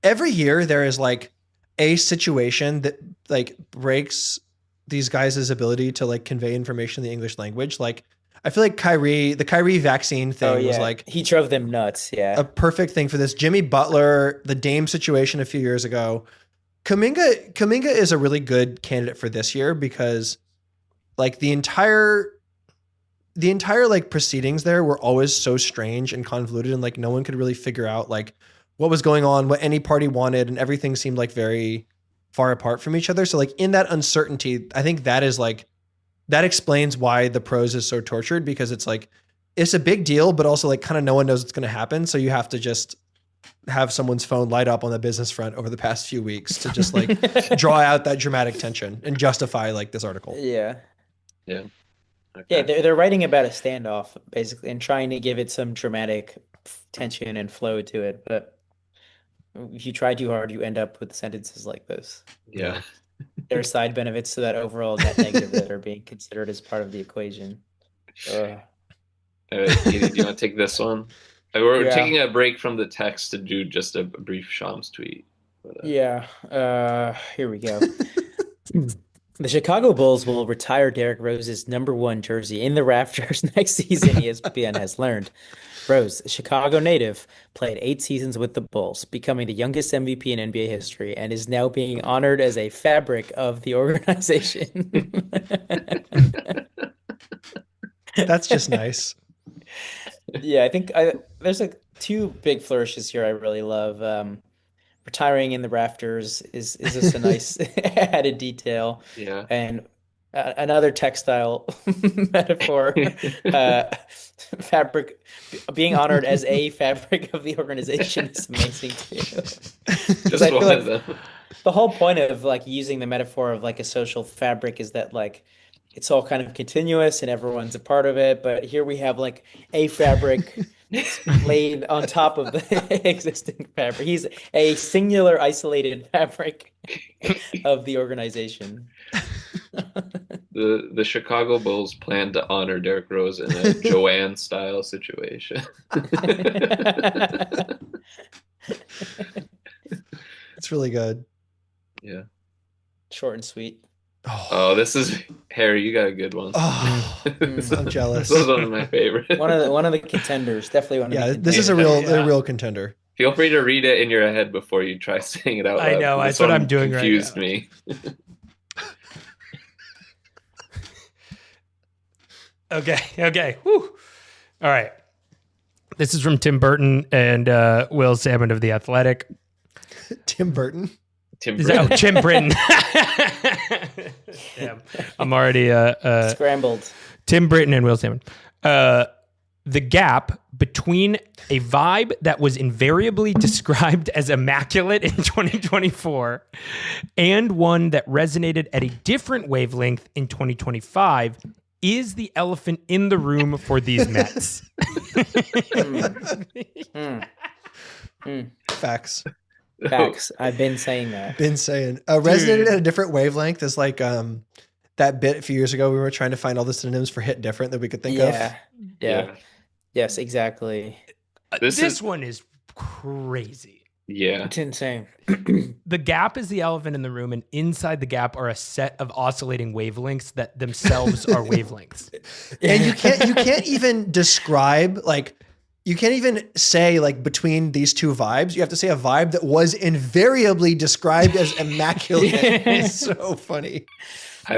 every year there is like a situation that like breaks these guys' ability to like convey information in the English language. Like I feel like the Kyrie vaccine thing was like he drove them nuts. Yeah, a perfect thing for this. Jimmy Butler, the Dame situation a few years ago. Kuminga is a really good candidate for this year because like the entire like proceedings there were always so strange and convoluted, and like no one could really figure out like what was going on, what any party wanted, and everything seemed like very far apart from each other. So like in that uncertainty, I think that is like, that explains why the prose is so tortured, because it's like, it's a big deal, but also like kind of no one knows what's going to happen. So you have to just have someone's phone light up on the business front over the past few weeks to just like draw out that dramatic tension and justify like this article. Yeah. Yeah. Okay. Yeah, they're writing about a standoff basically and trying to give it some dramatic tension and flow to it. But if you try too hard, you end up with sentences like this. Yeah. There are side benefits to that overall net negative that are being considered as part of the equation. All right, Edie, do you want to take this one? We're taking a break from the text to do just a brief Shams tweet. But, here we go. The Chicago Bulls will retire Derrick Rose's #1 jersey in the rafters next season, ESPN has learned. Rose, a Chicago native, played 8 seasons with the Bulls, becoming the youngest MVP in NBA history, and is now being honored as a fabric of the organization. That's just nice. Yeah, I think there's like 2 big flourishes here I really love. Retiring in the rafters is just a nice added detail. Yeah. And another textile metaphor, fabric, being honored as a fabric of the organization is amazing too. Just I feel one like of them. the whole point of like using the metaphor of like a social fabric is that like it's all kind of continuous and everyone's a part of it. But here we have like a fabric laid on top of the existing fabric. He's a singular, isolated fabric of the organization. The Chicago Bulls plan to honor Derrick Rose in a Joanne style situation. It's really good. Yeah. Short and sweet. Oh, this is Harry. You got a good one. Oh, I'm jealous. This was one of my favorites. One of the contenders. Definitely one of the contenders. This is a real contender. Feel free to read it in your head before you try saying it out loud. I know, that's what I'm doing right now. Confused me. Okay. Whew. All right. This is from Tim Burton and Will Salmon of The Athletic. Tim Burton. Tim Britton. Damn. I'm already scrambled. Tim Britton and Will Salmon. The gap between a vibe that was invariably described as immaculate in 2024 and one that resonated at a different wavelength in 2025 is the elephant in the room for these Mets. Facts. I've been saying that. Resonated at a different wavelength is like that bit a few years ago. We were trying to find all the synonyms for hit different that we could think of. Yeah. Yes, exactly. This one is crazy. Yeah. It's insane. The gap is the elephant in the room, and inside the gap are a set of oscillating wavelengths that themselves are wavelengths. And you can't even describe, like, you can't even say, like, between these two vibes. You have to say a vibe that was invariably described as immaculate. It's so funny. I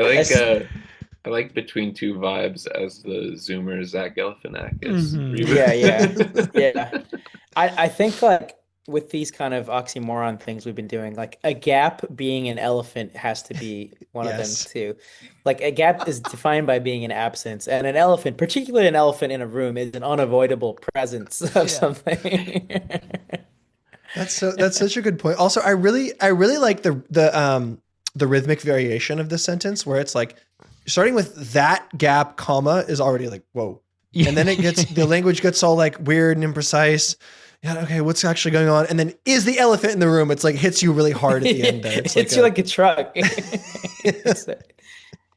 like Between Two Vibes as the Zoomer Zach Galifianakis. Mm-hmm. Yeah. I think, like, with these kind of oxymoron things we've been doing, like a gap being an elephant has to be one of them too. Like a gap is defined by being an absence, and an elephant, particularly an elephant in a room, is an unavoidable presence of something. That's such a good point. Also, I really like the rhythmic variation of this sentence where it's like starting with that gap, comma is already like, whoa. And then the language gets all like weird and imprecise. Yeah, okay, what's actually going on? And then is the elephant in the room? It's like hits you really hard at the end there. It's hits you like a truck. It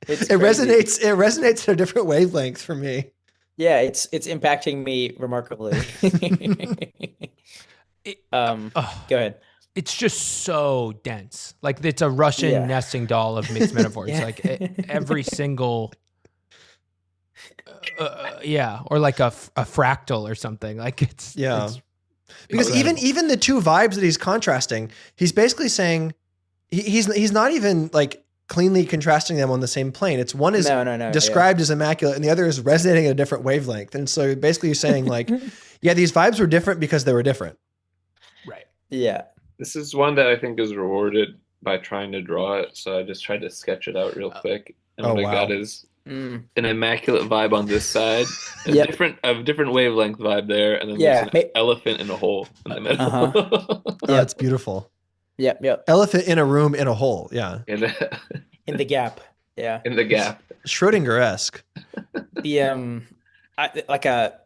resonates at a different wavelength for me. Yeah, it's impacting me remarkably. Go ahead. It's just so dense. Like it's a Russian nesting doll of mixed metaphors. Like every single or like a fractal or something. Like it's because even the two vibes that he's contrasting, he's basically saying he's not even like cleanly contrasting them on the same plane. It's one is described as immaculate and the other is resonating at a different wavelength. And so basically you're saying like, yeah, these vibes were different because they were different. Right. Yeah. This is one that I think is rewarded by trying to draw it. So I just tried to sketch it out real quick. And what I got is an immaculate vibe on this side, a different wavelength vibe there, and then there's an elephant in a hole in the middle. Yeah, it's beautiful. Yep. Elephant in a room in a hole. Yeah. In the gap. Yeah. In the gap. Schrodinger-esque. Like a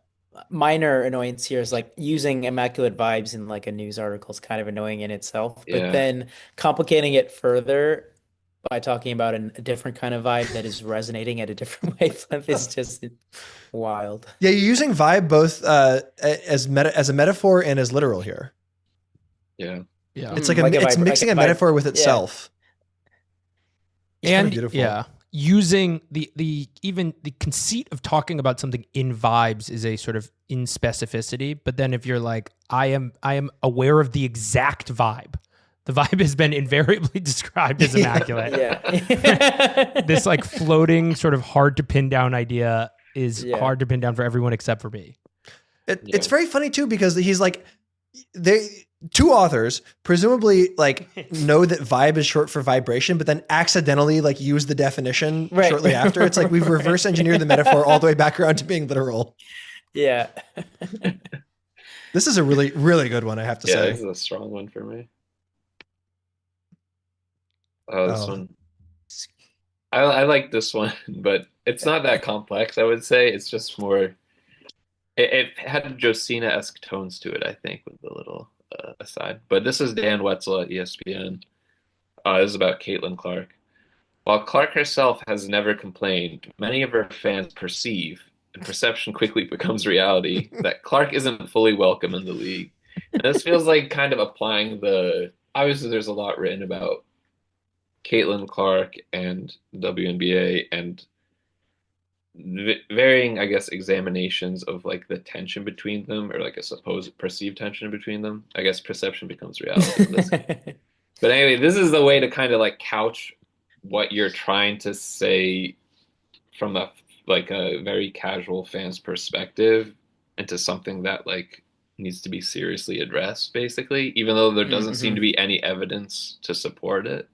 minor annoyance here is like using immaculate vibes in like a news article is kind of annoying in itself, but then complicating it further by talking about a different kind of vibe that is resonating at a different wavelength is just wild. Yeah, you're using vibe both as a metaphor and as literal here. Yeah. It's like it's mixing a metaphor with itself. It's and beautiful. Using the conceit of talking about something in vibes is a sort of in specificity, but then if you're like, I am aware of the exact vibe. The vibe has been invariably described as immaculate. This like floating sort of hard to pin down idea is hard to pin down for everyone except for me. It's very funny too, because he's like, two authors presumably like know that vibe is short for vibration, but then accidentally like use the definition shortly after. It's like we've reverse engineered the metaphor all the way back around to being literal. Yeah. This is a really, really good one, I have to say. This is a strong one for me. This one. I like this one, but it's not that complex, I would say. It's just more... It had Josina-esque tones to it, I think, with the little aside. But this is Dan Wetzel at ESPN. This is about Caitlin Clark. While Clark herself has never complained, many of her fans perceive, and perception quickly becomes reality, that Clark isn't fully welcome in the league. And this feels like kind of applying obviously there's a lot written about Caitlin Clark and WNBA and varying, I guess, examinations of like the tension between them, or like a supposed perceived tension between them. I guess perception becomes reality. But anyway, this is the way to kind of like couch what you're trying to say from a very casual fan's perspective into something that like needs to be seriously addressed, basically, even though there doesn't seem to be any evidence to support it.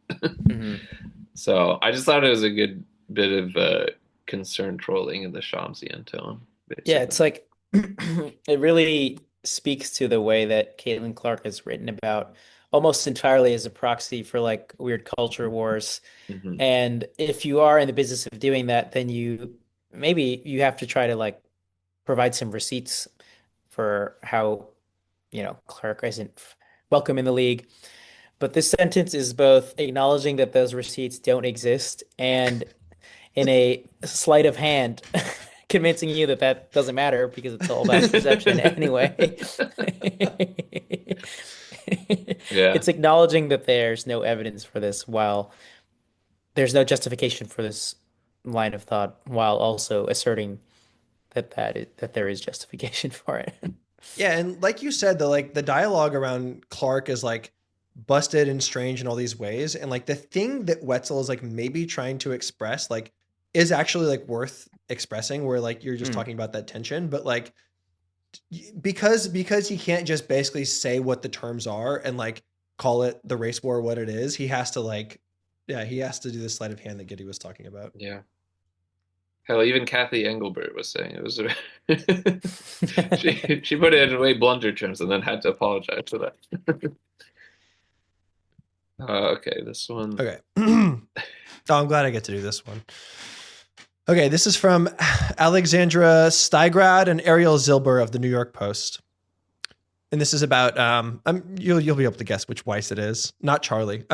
So I just thought it was a good bit of concern trolling in the Shamsian tone. Basically. Yeah, it's like it really speaks to the way that Caitlin Clark is written about almost entirely as a proxy for like weird culture wars. And if you are in the business of doing that, then you have to try to like provide some receipts for how, Clark isn't welcome in the league. But this sentence is both acknowledging that those receipts don't exist and in a sleight of hand convincing you that that doesn't matter because it's all about perception anyway. Yeah. It's acknowledging that there's no evidence for this while there's no justification for this line of thought, while also asserting that there is justification for it. Yeah, and like you said, the dialogue around Clark is like busted and strange in all these ways, and like the thing that Wetzel is like maybe trying to express like is actually like worth expressing, where like you're just talking about that tension, but like because he can't just basically say what the terms are and like call it the race war what it is, he has to do the sleight of hand that Giddy was talking about. Yeah. Hell, even Kathy Engelbert was saying it was she put it in way blunter terms and then had to apologize for that. Okay, this one. Okay. Oh, I'm glad I get to do this one. Okay, this is from Alexandra Steigrad and Ariel Zilber of the New York Post. And this is about, you'll be able to guess which Weiss it is, not Charlie.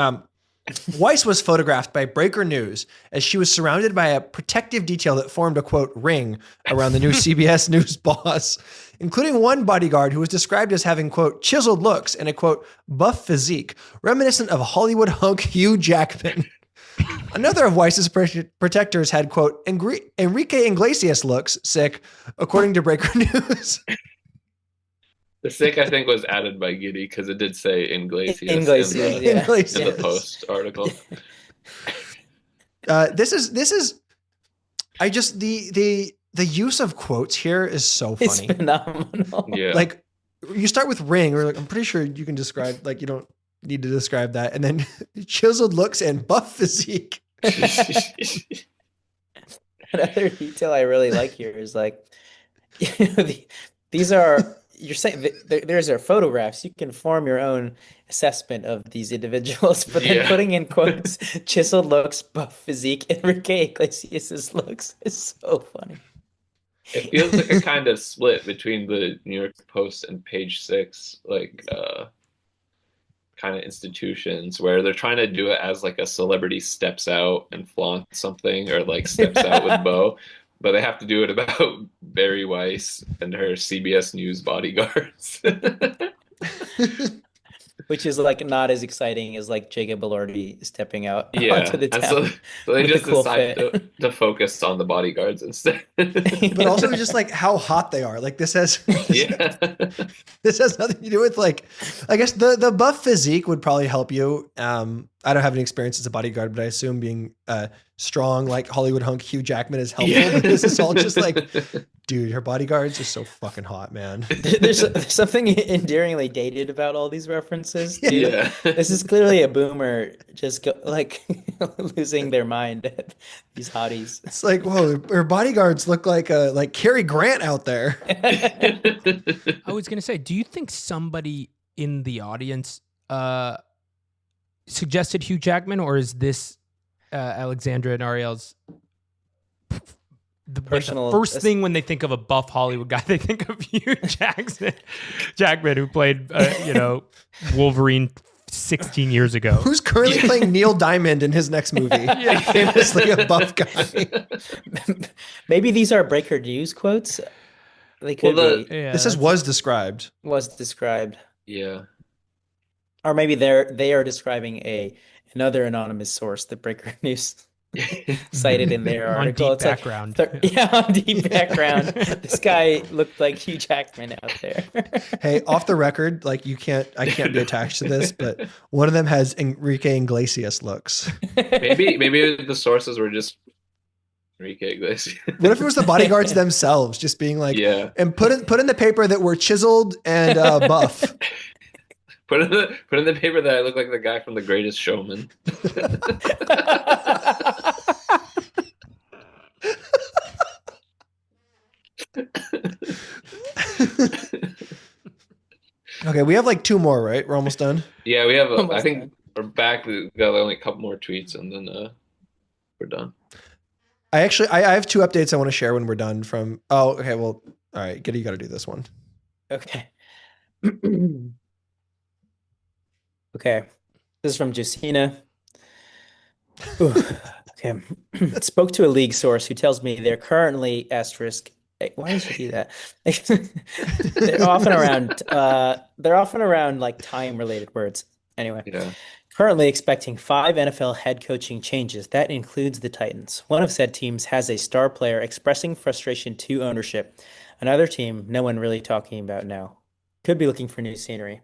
Weiss was photographed by Breaker News as she was surrounded by a protective detail that formed a, quote, ring around the new CBS News boss, including one bodyguard who was described as having, quote, chiseled looks and a, quote, buff physique, reminiscent of Hollywood hunk Hugh Jackman. Another of Weiss's protectors had, quote, Enrique Iglesias looks, sick, according to Breaker News. The sick, I think, was added by Giddy because it did say Iglesias in the Post article. This is the use of quotes here is so funny. It's phenomenal. Yeah. Like you start with ring, or like, I'm pretty sure you can describe, like you don't need to describe that, and then chiseled looks and buff physique. Another detail I really like here is like, these are. You're saying there's our photographs. You can form your own assessment of these individuals, but then putting in quotes, chiseled looks, buff physique, Enrique Iglesias' looks is so funny. It feels like a kind of split between the New York Post and Page Six, like kind of institutions where they're trying to do it as like a celebrity steps out and flaunts something, or like steps out with Bo. But they have to do it about Barry Weiss and her CBS News bodyguards. Which is like not as exciting as like Jacob Elordi stepping out onto the town. So they just decide to focus on the bodyguards instead. But also just like how hot they are. Like this has this has nothing to do with like, I guess the buff physique would probably help you. I don't have any experience as a bodyguard, but I assume being strong like Hollywood hunk Hugh Jackman is helpful. But this is all just like, dude, her bodyguards are so fucking hot, man. There's something endearingly dated about all these references. Dude. Yeah. This is clearly a boomer just losing their mind at these hotties. It's like, whoa, her bodyguards look like Cary Grant out there. I was gonna say, do you think somebody in the audience suggested Hugh Jackman, or is this Alexandra and Ariel's the first thing when they think of a buff Hollywood guy, they think of Hugh Jackman, who played Wolverine 16 years ago. Who's currently playing Neil Diamond in his next movie? Famously a buff guy. Maybe these are Breaker News quotes. They could be. Yeah, This is was described. Was described. Yeah. Or maybe they are describing another anonymous source that Breaker News cited in their On article. deep It's background. on deep background. This guy looked like Hugh Jackman out there. Hey, off the record, like I can't be attached to this, but one of them has Enrique Iglesias looks. Maybe the sources were just Enrique Iglesias. What if it was the bodyguards themselves just being like, Yeah. and put in the paper that we're chiseled and buff. Put in the paper that I look like the guy from The Greatest Showman. Okay, we have like 2 more, right? We're almost done. Yeah, we have. I Almost think done. we're back. We got only a couple more tweets, and then we're done. I have 2 updates I want to share when we're done from. Oh, okay. Well, all right. Giddy, you got to do this one. Okay. Okay. This is from Justina. Ooh, okay. Spoke to a league source who tells me they're currently asterisk. Why did you do that? They're often around like time related words. Anyway. Yeah. Currently expecting 5 NFL head coaching changes. That includes the Titans. One of said teams has a star player expressing frustration to ownership. Another team, no one really talking about now, could be looking for new scenery.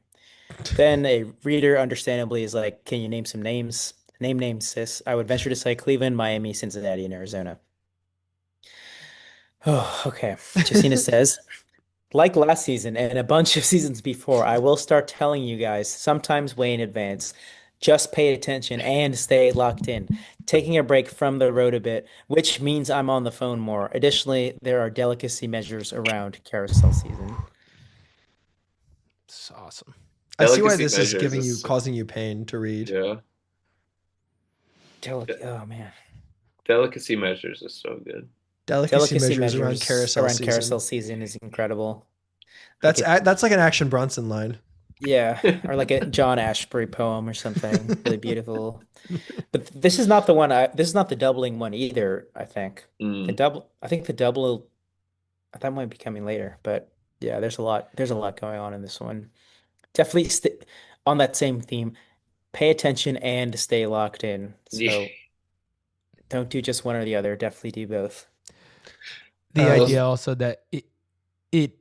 Then a reader understandably is like, can you name some names? Name names, sis. I would venture to say Cleveland, Miami, Cincinnati, and Arizona. Oh, okay. Justina says, like last season and a bunch of seasons before, I will start telling you guys, sometimes way in advance, just pay attention and stay locked in. Taking a break from the road a bit, which means I'm on the phone more. Additionally, there are delicacy measures around carousel season. It's awesome. I see why Delicacy this is measures causing you pain to read. Yeah. Oh, man. Delicacy measures is so good. Delicacy measures around carousel season is incredible. That's like an Action Bronson line. Yeah, or like a John Ashbery poem or something really beautiful. But this is not the one. This is not the doubling one either. I think the double. I think the double. That might be coming later. But yeah, there's a lot. There's a lot going on in this one. Definitely on that same theme. Pay attention and stay locked in. So don't do just one or the other. Definitely do both. The idea also that it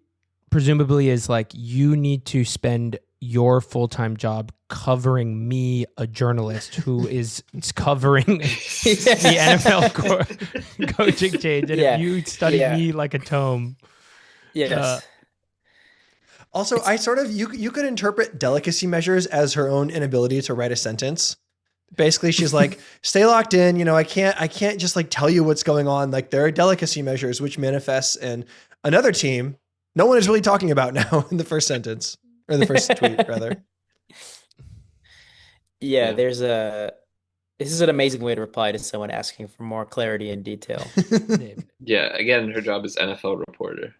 presumably is like you need to spend your full-time job covering me, a journalist who is covering the NFL coaching change, and if you study me like a tome. Yes. Also, you could interpret delicacy measures as her own inability to write a sentence. Basically, she's like, stay locked in. You know, I can't just like tell you what's going on. Like there are delicacy measures which manifests in another team. No one is really talking about now in the first sentence or the first tweet rather. Yeah, this is an amazing way to reply to someone asking for more clarity and detail. Yeah, again, her job is NFL reporter.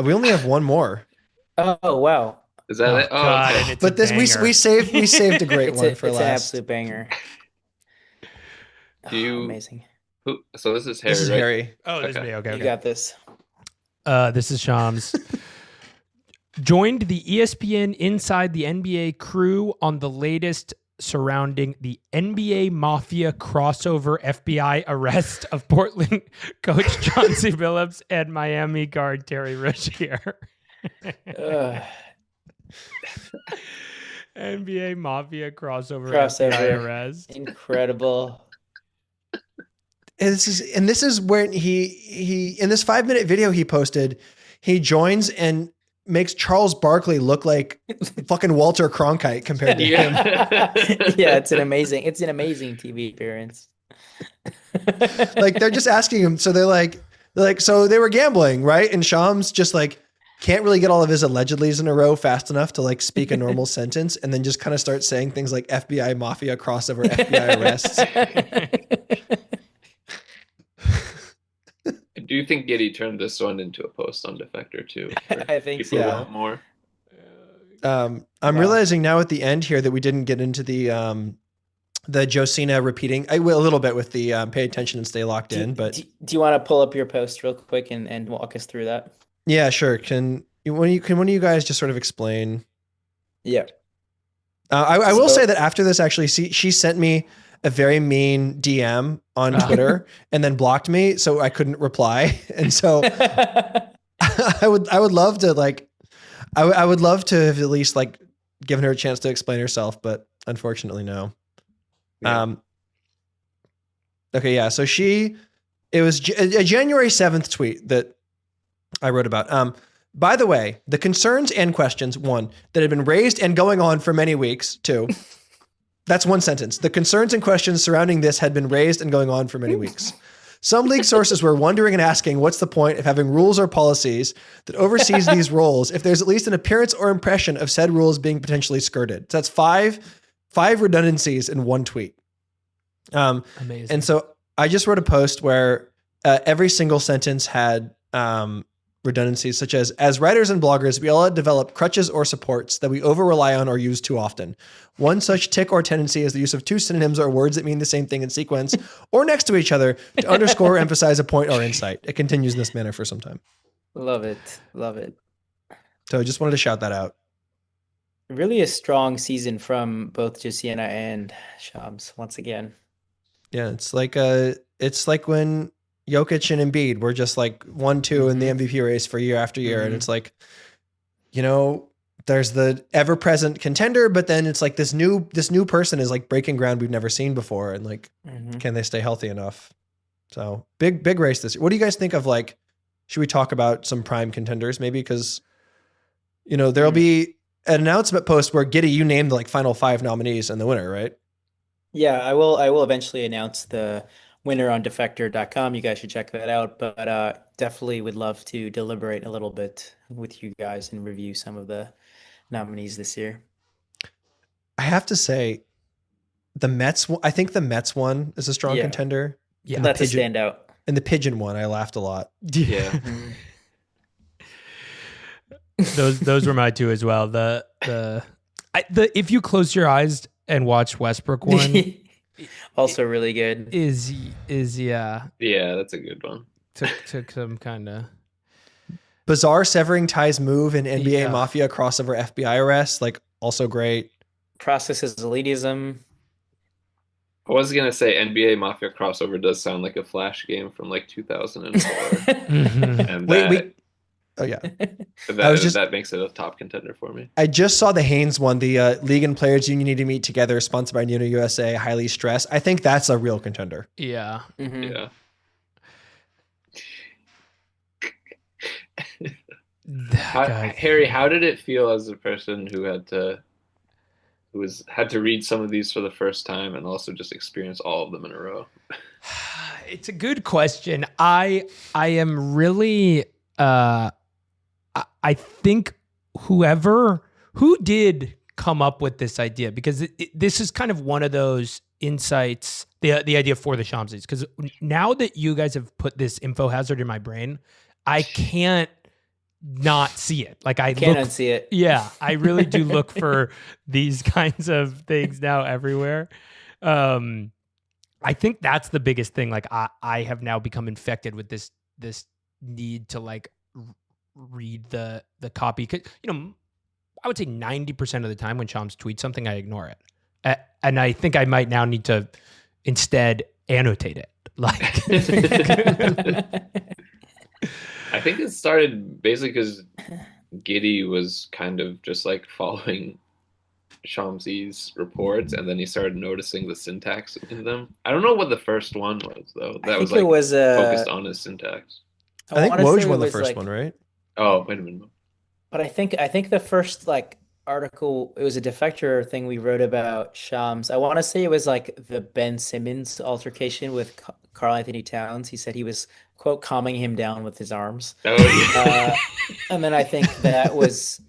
We only have one more. Oh wow. Is that it? Oh, God, okay. it's But a this banger. we saved a great one for It's an last. absolute banger. Do you- Amazing. So this is Harry, This is right? Harry. Oh, this is Okay. me. Okay. You got this. This is Shams. Joined the ESPN Inside the NBA crew on the latest surrounding the NBA Mafia crossover FBI arrest of Portland coach Chauncey Billups and Miami guard Terry Rozier. NBA Mafia crossover FBI arrest. Incredible. And this is when he in this 5-minute video he posted, he joins and makes Charles Barkley look like fucking Walter Cronkite compared to him. Yeah, it's an amazing TV appearance. Like they're just asking him. So they're like, so they were gambling, right? And Shams just like can't really get all of his allegedlys in a row fast enough to like speak a normal sentence, and then just kind of start saying things like FBI Mafia crossover, FBI arrests. Do you think Giddy turned this one into a post on Defector too? I think People so. want more. I'm realizing now at the end here that we didn't get into the Josina repeating. I will a little bit with the pay attention and stay locked in. But do you want to pull up your post real quick and walk us through that? Yeah, sure. Can one of you guys just sort of explain? Yeah. I will say that after this, actually, she sent me a very mean DM on Twitter and then blocked me, so I couldn't reply. And so I would love to I would love to have at least like given her a chance to explain herself, but unfortunately, no. Yeah. Okay, yeah. So it was a January 7th tweet that I wrote about. By the way, the concerns and questions, 1, that had been raised and going on for many weeks, 2. That's one sentence. The concerns and questions surrounding this had been raised and going on for many weeks. Some league sources were wondering and asking, what's the point of having rules or policies that oversees these roles if there's at least an appearance or impression of said rules being potentially skirted? So that's five redundancies in one tweet. Amazing. And so I just wrote a post where every single sentence had redundancies, such as writers and bloggers, we all develop crutches or supports that we over-rely on or use too often. One such tick or tendency is the use of 2 synonyms or words that mean the same thing in sequence or next to each other to underscore or emphasize a point or insight. It continues in this manner for some time. Love it. Love it. So I just wanted to shout that out. Really a strong season from both Josiana and Shams once again. Yeah, it's like when Jokic and Embiid were just like 1-2 in the MVP race for year after year. And it's like, there's the ever present contender, but then it's like this new person is like breaking ground we've never seen before. And like, can they stay healthy enough? So big race this year. What do you guys think of like, should we talk about some prime contenders maybe? Cause there'll be an announcement post where Giddy, you named the like final 5 nominees and the winner, right? Yeah, I will eventually announce the winner on defector.com. You guys should check that out. But definitely would love to deliberate a little bit with you guys and review some of the nominees this year. I have to say, I think the Mets one is a strong contender. Yeah, that's a standout. And the Pigeon one, I laughed a lot. Yeah. Those were my 2 as well. The if you close your eyes and watch Westbrook one. Also really good. Is yeah. Yeah, that's a good one. Took some kind of bizarre severing ties move in NBA Mafia crossover FBI arrest, like also great. Processes elitism. I was gonna say NBA Mafia crossover does sound like a Flash game from like 2004. And wait. Oh yeah, that makes it a top contender for me. I just saw the Haynes one, the League and Players Union need to meet together, sponsored by Nuno USA, highly stressed. I think that's a real contender. Yeah. Yeah. Harry, how did it feel as a person who had to read some of these for the first time and also just experience all of them in a row? It's a good question. I am really I think who did come up with this idea, because this is kind of one of those insights, the idea for the SHAMSYS, because now that you guys have put this info hazard in my brain, I can't not see it. Like I can't unsee it. Yeah, I really do look for these kinds of things now everywhere. I think that's the biggest thing. Like I have now become infected with this need to like read the copy. 'Cause, I would say 90% of the time when Shams tweets something, I ignore it. And I think I might now need to instead annotate it. Like, I think it started basically because Giddy was kind of just like following SHAMSYS reports, and then he started noticing the syntax in them. I don't know what the first one was though. That was like focused on his syntax. I think Woj won the first one, right? Oh, wait a minute. But I think the first like article, it was a Defector thing we wrote about Shams. I want to say it was like the Ben Simmons altercation with Karl Anthony Towns. He said he was, quote, calming him down with his arms. Oh, yeah. And then I think that was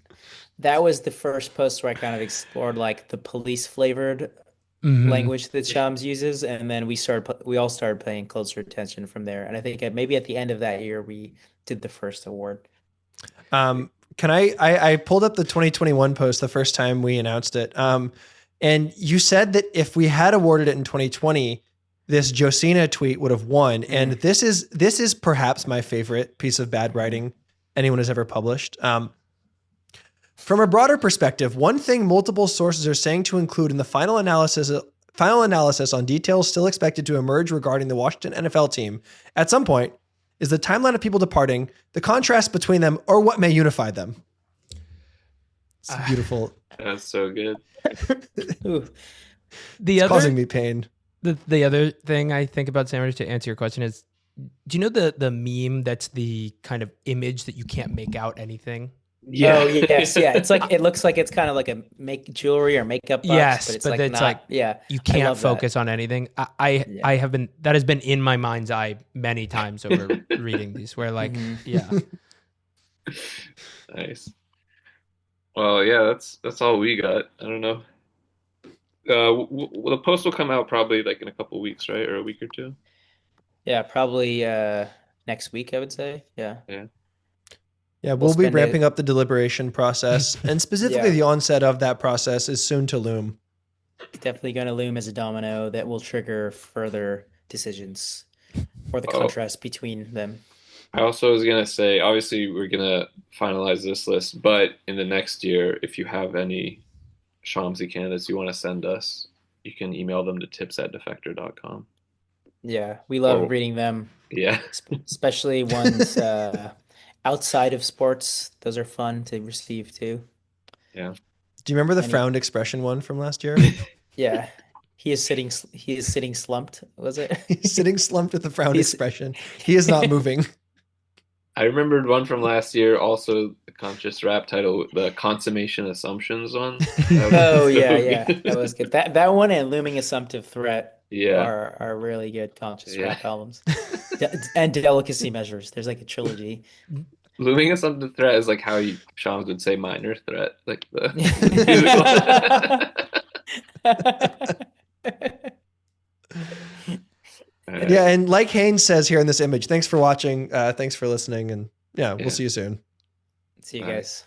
the first post where I kind of explored like the police flavored language that Shams uses, and then we all started paying closer attention from there. And I think maybe at the end of that year we did the first award. Can I pulled up the 2021 post the first time we announced it. And you said that if we had awarded it in 2020, this Josina tweet would have won. And this is perhaps my favorite piece of bad writing anyone has ever published. From a broader perspective, one thing multiple sources are saying to include in the final analysis on details still expected to emerge regarding the Washington NFL team at some point is the timeline of people departing, the contrast between them, or what may unify them. It's beautiful. That's so good. It's causing me pain. The other thing I think about Sandwich, to answer your question, is, do you know the meme that's the kind of image that you can't make out anything? Yeah. Oh yes, yeah. It's like, it looks like it's kind of like a make jewelry or makeup box, Yes, but it's but like it's not. like, Yeah, You I can't love that. focus on anything. I have been, that has been in my mind's eye many times over reading these, where like, yeah. Nice. Well, yeah, that's all we got. I don't know. The post will come out probably like in a couple weeks, right? Or a week or two. Yeah, probably next week, I would say. Yeah. Yeah, We'll we'll be spend ramping it- up the deliberation process, and specifically Yeah. the onset of that process is soon to loom. Definitely going to loom as a domino that will trigger further decisions or the Oh. contrast between them. I also was gonna say, obviously, we're gonna finalize this list, but in the next year, if you have any SHAMSY candidates you want to send us, you can email them to tips@defector.com. Yeah, we love Oh. reading them, Yeah. especially ones outside of sports. Those are fun to receive too. Yeah. Do you remember the Any- frowned expression one from last year? Yeah, he is sitting slumped. Was it? He's sitting slumped with the frowned He's- expression. He is not moving. I remembered one from last year, also the conscious rap title, the consummation assumptions one. That was Oh so yeah, good. that was good. That one and looming assumptive threat Yeah. are really good conscious Yeah. rap albums. And delicacy measures. There's like a trilogy. Looming assumptive threat is like how Shams would say minor threat, like the musical. Yeah, and like Haynes says here in this image, thanks for watching. Thanks for listening. And yeah, we'll Yeah. see you soon. See you All right. guys.